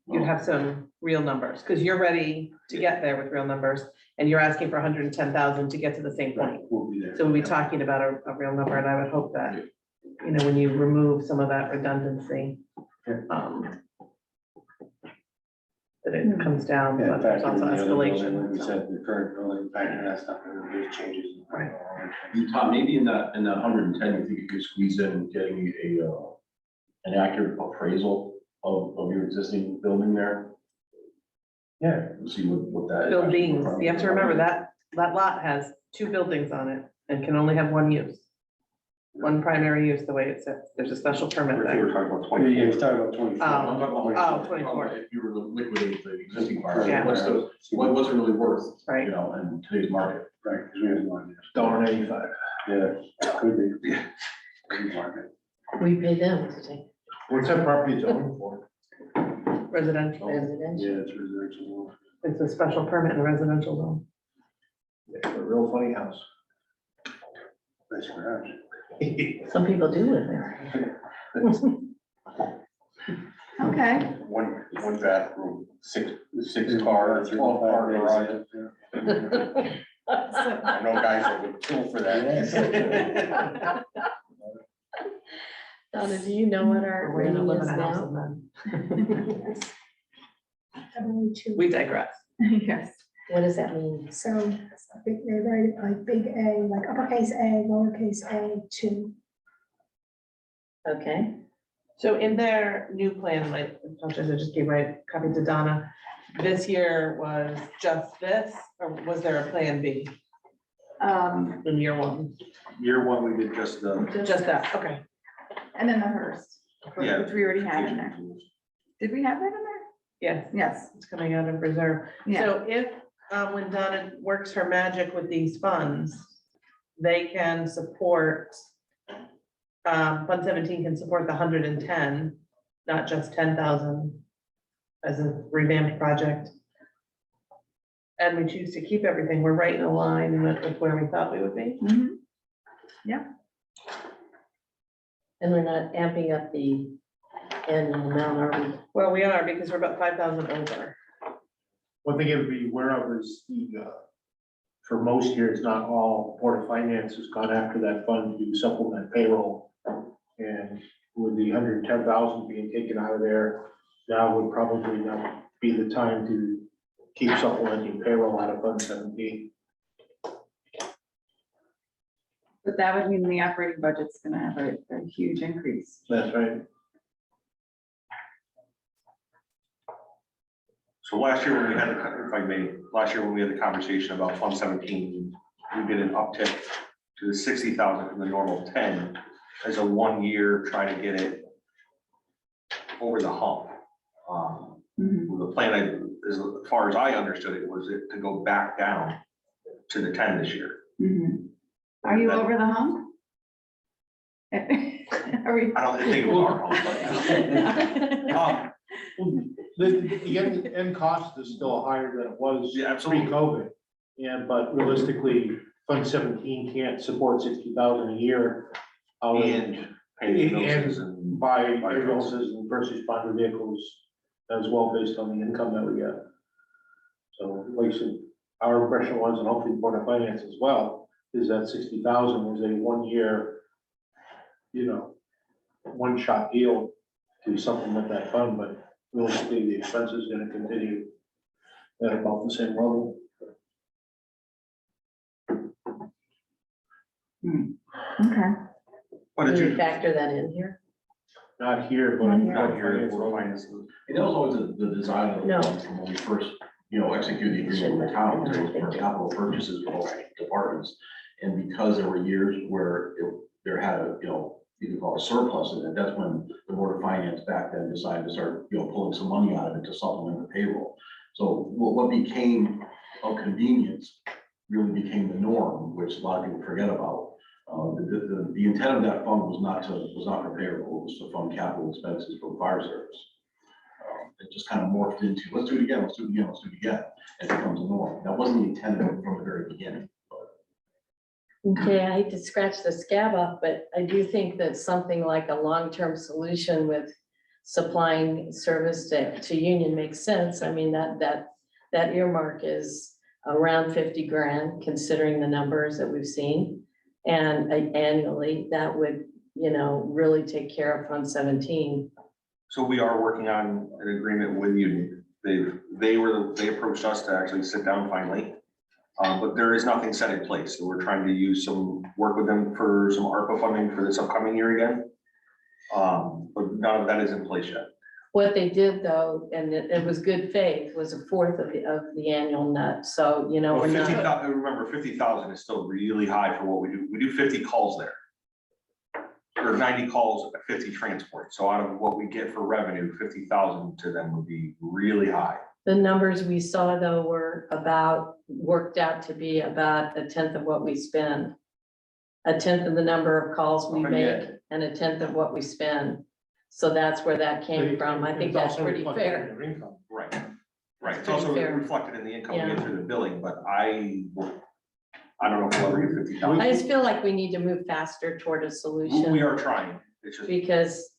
you'd have some real numbers, because you're ready to get there with real numbers, and you're asking for 110,000 to get to the same point. We'll be there. So we'll be talking about a real number, and I would hope that, you know, when you remove some of that redundancy, that it comes down, Yeah, but there's factor in also the other building, escalation. like we so. said, the current building, factor that stuff, and there's changes. Right. Tom, maybe in that 110, you think you could squeeze in getting an accurate appraisal of your existing building there? Yeah. See what that is. Buildings, you have to remember that lot has 2 buildings on it and can only have one use. One primary use, the way it sits. There's a special permit We there. were talking about Yeah, 20. he's talking about 24. I'm talking about- Oh, 24. If you were to liquidate the existing fire, Yeah. what's it really worth? Right. You know, in today's market. Right, because we have no idea. $1.85. Yeah, could be. Yeah. Could be market. We pay them to take What's that property zoned for? Residential. residential. Yeah, it's residential. It's a special permit in a residential zone. It's a real funny house. Nice garage. Some people do live there. Okay, One bathroom, six car, 12-car garage. I know guys that would kill for that. Donna, do you know what our We're gonna rating live is in a house now? and then. W2. We digress. yes. What does that mean? So they write it like big A, like uppercase A, lowercase a, 2. Okay, So in their new plan, like, I just gave my copy to Donna, this year was just this, or was there a plan B in year 1? Year one, we did just the. Just that, okay. And then the Hearst, Yeah. which we already had in there. Did we have that in there? Yes, Yes, it's coming out of reserve. yeah. So if, when Donna works her magic with these funds, they can support, Fund 17 can support the 110, not just 10,000 as a revamped project. And we choose to keep everything, we're right in line with where we thought we would be. Mhm. and we're not amping up the annual amount, are we? Well, we are, because we're about 5,000 over. One thing to be aware of is for most years, not all Board of Finance has gone after that fund to supplement payroll. And with the 110,000 being taken out of there, now would probably not be the time to keep supplementing payroll out of Fund 17. But that would mean the operating budget's gonna have a huge increase. That's right. So last year when we had, last year when we had the conversation about Fund 17, we did an uptick to the 60,000 from the normal 10 as a 1 year, try to get it over the hump. The plan, as far as I understood it, was it to go back down to the 10 this year. Are you over the hump? Are we? I don't think it was our hump, but. The end cost is still higher than it was Yeah, absolutely. pre-COVID. But realistically, Fund 17 can't support 60,000 a year. And paying noses and Buy ambulances and first responder vehicles as well, based on the income that we get. So, like I said, our impression was, and hopefully Board of Finance as well, is that 60,000 was a 1 year, one shot deal to supplement that fund, but realistically, the expense is gonna continue at about the same level. Okay. But Can it's you factor that in here? Not here, but. not here, we're financing. And that was always the design of the No. fund from when we first, executed the agreement with the town, it was for capital purchases for all departments. And because there were years where there had a, you could call it a surplus in it, that's when the Board of Finance back then decided to start, pulling some money out of it to supplement the payroll. So what became a convenience really became the norm, which a lot of people forget about. The intent of that fund was not for payroll, it was to fund capital expenses for the fire service. It just kind of morphed into, let's do it again, let's do it again, let's do it again, and it becomes a norm. That wasn't the intent of it from the very beginning. Okay, I hate to scratch the scab off, but I do think that something like a long-term solution with supplying service to Union makes sense. I mean, that earmark is around 50 grand, considering the numbers that we've seen. And annually, that would, really take care of Fund 17. So we are working on an agreement with Union. They approached us to actually sit down finally. But there is nothing set in place. So we're trying to work with them for some ARPA funding for this upcoming year again. But none of that is in place yet. What they did though, and it was good faith, was a fourth of the annual nut. So, Well, we're not. 50,000, remember 50,000 is still really high for what we do. We do 50 calls there. Or 90 calls, 50 transports. So out of what we get for revenue, 50,000 to them would be really high. The numbers we saw though were worked out to be about 1/10 of what we spend. 1/10 of the number of calls we make and 1/10 of what we spend. So that's where that came from. I think It's that's also pretty reflected in fair. their income. Right. It's It's also pretty fair. reflected in the income we Yeah. get through the billing, but I don't know if we'll ever get 50,000. I just feel like we need to move faster toward a We solution are trying. It's just, because,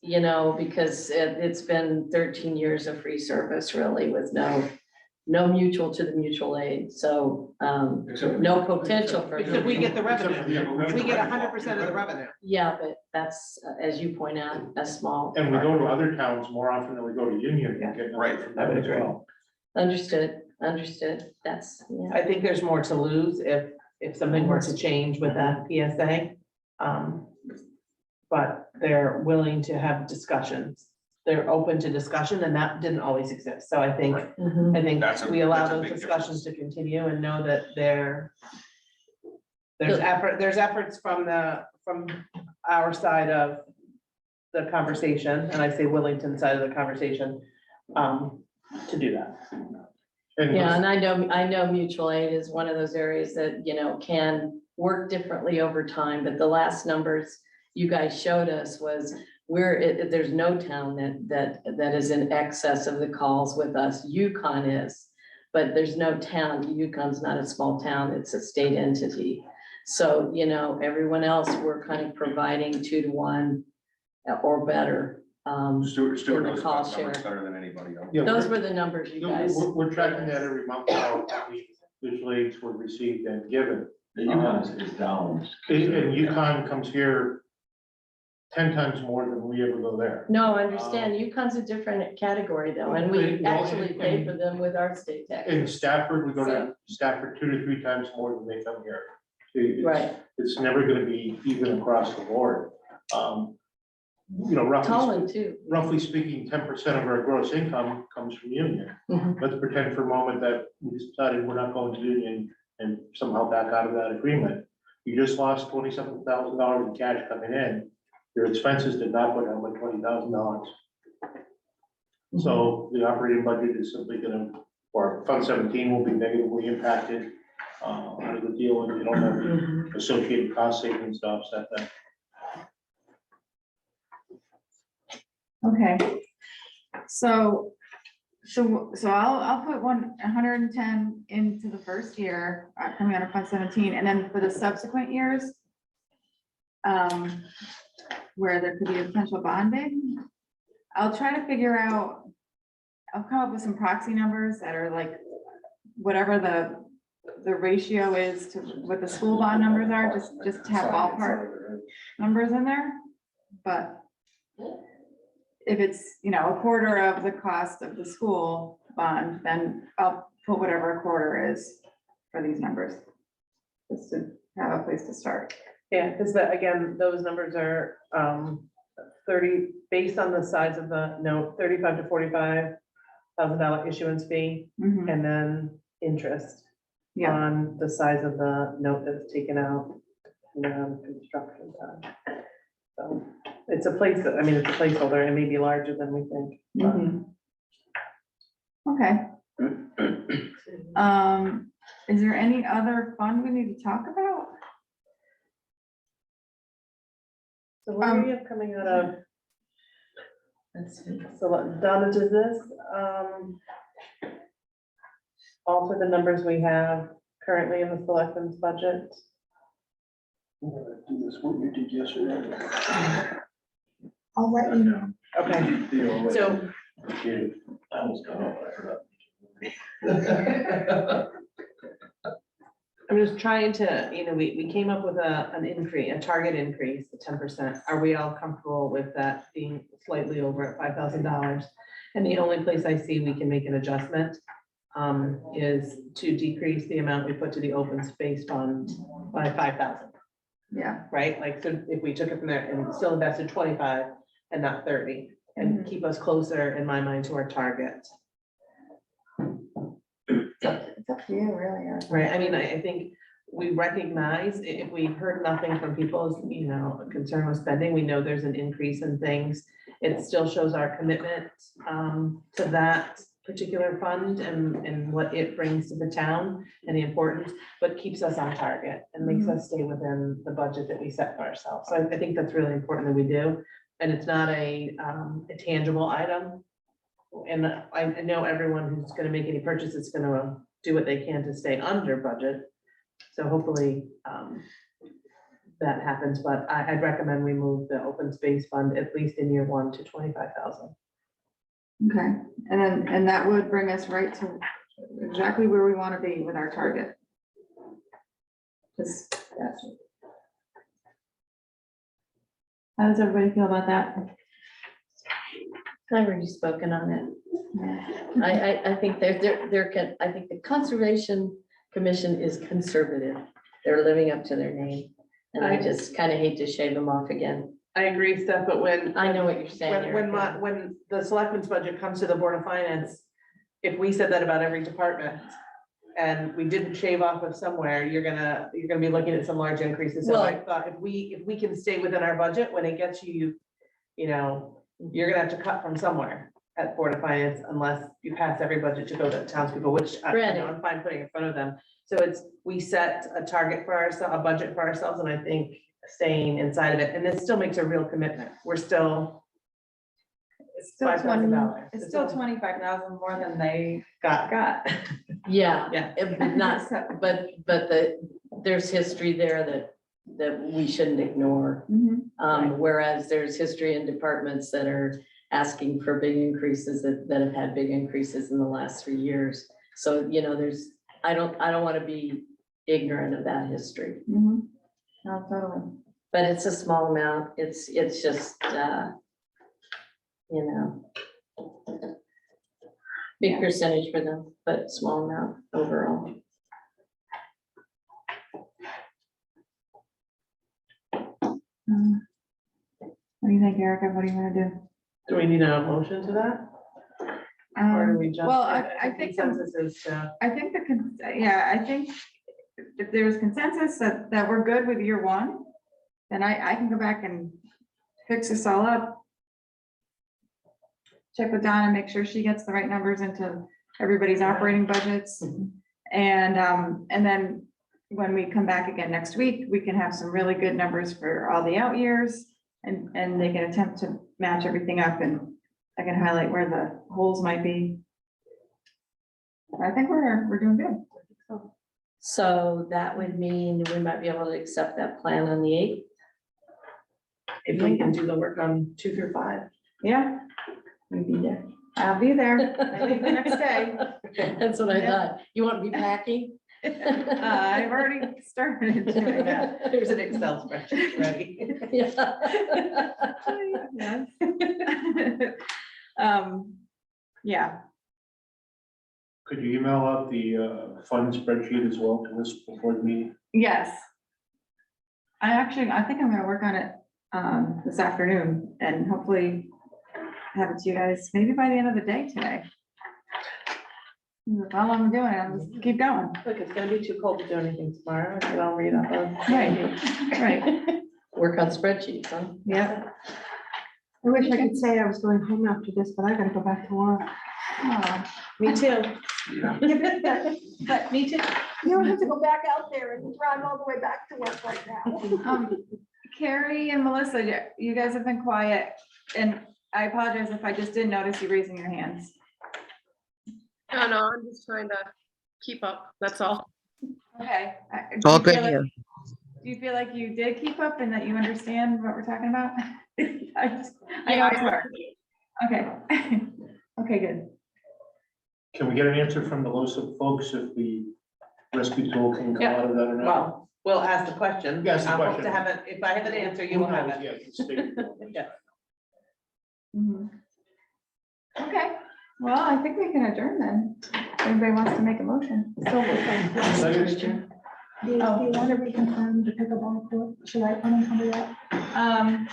it's been 13 years of free service really with no mutual to the mutual aid. So, no potential for. Because we get the Except for revenue. the- We get 100% of the revenue. Yeah, but that's, as you point out, a small. And we go to other towns more often than we go to Union. and get Right. from I would them as agree. well. Understood. That's, yeah. I think there's more to lose if something were to change with that PSA. But they're willing to have discussions. They're open to discussion and that didn't always exist. So I think, Right. Mhm. I think we allow that's a those big discussions difference. to continue and know that there's efforts from our side of the conversation, and I say Wellington side of the conversation, to do that. And Yeah, and I know mutual aid is one of those areas that, can work differently over time, but the last numbers you guys showed us was there's no town that is in excess of the calls with us. Yukon is, but there's no town. Yukon's not a small town, it's a state entity. So, everyone else, we're kind of providing 2 to 1 or better. Stuart in the knows call about numbers share. better than anybody else. Yeah, Those we're- were the numbers you No, guys. We're tracking that every month, how many visual aids were received and given. The Yukon is down. And Yukon comes here 10 times more than we ever go there. No, I understand. Yukon's a different category though, and we Well, actually pay for them with our state In taxes. Stafford, we go to Stafford 2 to 3 times more than they come here. It's- Right. It's never gonna be even across the board. you know, Tallinn too. roughly speaking, 10% of our gross income comes from union. Mhm. Let's pretend for a moment that we decided we're not going to union and somehow back out of that agreement. You just lost $27,000 in cash coming in. Your expenses did not go down by $20,000. So the operating budget is simply gonna, or Fund 17 will be negatively impacted out of the deal, and you don't have Mhm. associated cost savings to offset that. Okay. So I'll put 110 into the first year, coming out of Fund 17, and then for the subsequent years, where there could be a potential bonding, I'll try to figure out, I'll come up with some proxy numbers that are like, whatever the ratio is to what the school bond numbers are, just to have ballpark numbers in there. But if it's, you know, a quarter of the cost of the school bond, then I'll put whatever a quarter is for these numbers. Just to have a place to start. Yeah, because that, again, those numbers are 30, based on the size of the note, $35,000 to $45,000 issuance fee, Mhm. and then interest Yeah, on the size of the note that's taken out when construction done. So it's a place that, I mean, it's a placeholder, it may be larger than we think. but- mhm. Okay. Is there any other fund we need to talk about? So what are you coming out of? Let's see. So Donna, does this alter the numbers we have currently in the selectmen's budget? Do this what you did yesterday. I'll let you know. Okay, so I almost got off, I forgot. I'm just trying to, you know, we came up with an increase, a target increase of 10%. Are we all comfortable with that being slightly over at $5,000? And the only place I see we can make an adjustment is to decrease the amount we put to the open space fund by 5,000, Yeah, right? Like, so if we took it from there and still invested 25 and not 30, and keep us closer, in my mind, to our target. it's up to you, really. Right, I mean, I think we recognize, if we've heard nothing from people's, you know, concern with spending, we know there's an increase in things. It still shows our commitment to that particular fund and what it brings to the town and the importance, but keeps us on target and makes us stay within the budget that we set for ourselves. So I think that's really important that we do, and it's not a tangible item. And I know everyone who's gonna make any purchase is gonna do what they can to stay under budget. So hopefully that happens, but I'd recommend we move the open space fund at least in year 1 to 25,000. Okay, and that would bring us right to exactly where we want to be with our target. Just, that's. How does everybody feel about that? I've already spoken on it. I think I think the Conservation Commission is conservative. They're living up to their name. And I just kind of hate to shave them off again. I agree, Steph, but when. I know what you're saying, When the selectmen's budget comes to the Board of Finance, if we said that about every department and we didn't shave off of somewhere, you're gonna be looking at some large increases. So I thought if we can stay within our budget, when it gets you know, you're gonna have to cut from somewhere at Board of Finance unless you pass every budget to go to townspeople, which I know I'm fine putting in front of them. So we set a target for ourselves, a budget for ourselves, and I think staying inside of it, and it still makes a real commitment. We're still. It's still $5,000. It's still 25,000 more than they Got. Yeah. Yeah. Not, but there's history there that we shouldn't ignore. Whereas there's history in departments that are asking for big increases that have had big increases in the last 3 years. So, you know, I don't want to be ignorant of that history. No, totally. But it's a small amount. It's just, you know, big percentage for them, but small amount overall. What do you think, Erica? What do you wanna do? Do we need a motion to that? Or do we just? Well, I think, Consensus is to. I think I think if there's consensus that we're good with year one, then I can go back and fix this all up. Check with Donna, make sure she gets the right numbers into everybody's operating budgets. And then when we come back again next week, we can have some really good numbers for all the out years. And they can attempt to match everything up, and I can highlight where the holes might be. I think we're doing good. So that would mean we might be able to accept that plan on the 8th. If we can do the work on 2 through 5. Yeah, You'll be there. I'll be there. I think the next day. That's what I thought. You want to be packing? I've already started doing that. There's an Excel spreadsheet ready. Yes. Yeah, Could you email out the fund spreadsheet as well to us before the meeting? yes. I think I'm gonna work on it this afternoon and hopefully have it to you guys maybe by the end of the day today. While I'm doing it, I'll just keep going. Look, it's gonna be too cold to do anything tomorrow, so I'll read up on. Right. Work on spreadsheets, huh? Yeah. I wish I could say I was going home after this, but I gotta go back to work. Oh, Me too. But me too. You don't have to go back out there and drive all the way back to work right now. Carrie and Melissa, you guys have been quiet, and I apologize if I just didn't notice you raising your hands. No, I'm just trying to keep up, that's all. Okay. It's all good here. Do you feel like you did keep up and that you understand what we're talking about? I know Yeah, it's hard. Okay. Okay, good. Can we get an answer from the LoSiP folks if the rescue tool can come out of that or not? Well, we'll ask the question. Yes, the I'll hope question. to have it, if I have an answer, you will have it. Yeah, it's stated. Yeah. Mhm. Okay, well, I think we can adjourn then. Everybody wants to make a motion. Do you want to reconfirm the pickleball court? Should I unencumber that?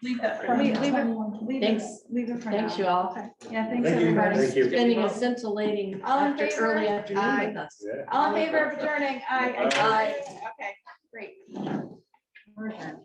Leave that, From leave it, 21? leave Thanks. it, leave it for now. Thanks, you all. Yeah, thanks, Thank you. everybody. Thank you. Spending a scintillating All in favor? early afternoon Aye. with us. Yeah. All in favor of adjourning? Aye. Aye. Okay, great. What happened?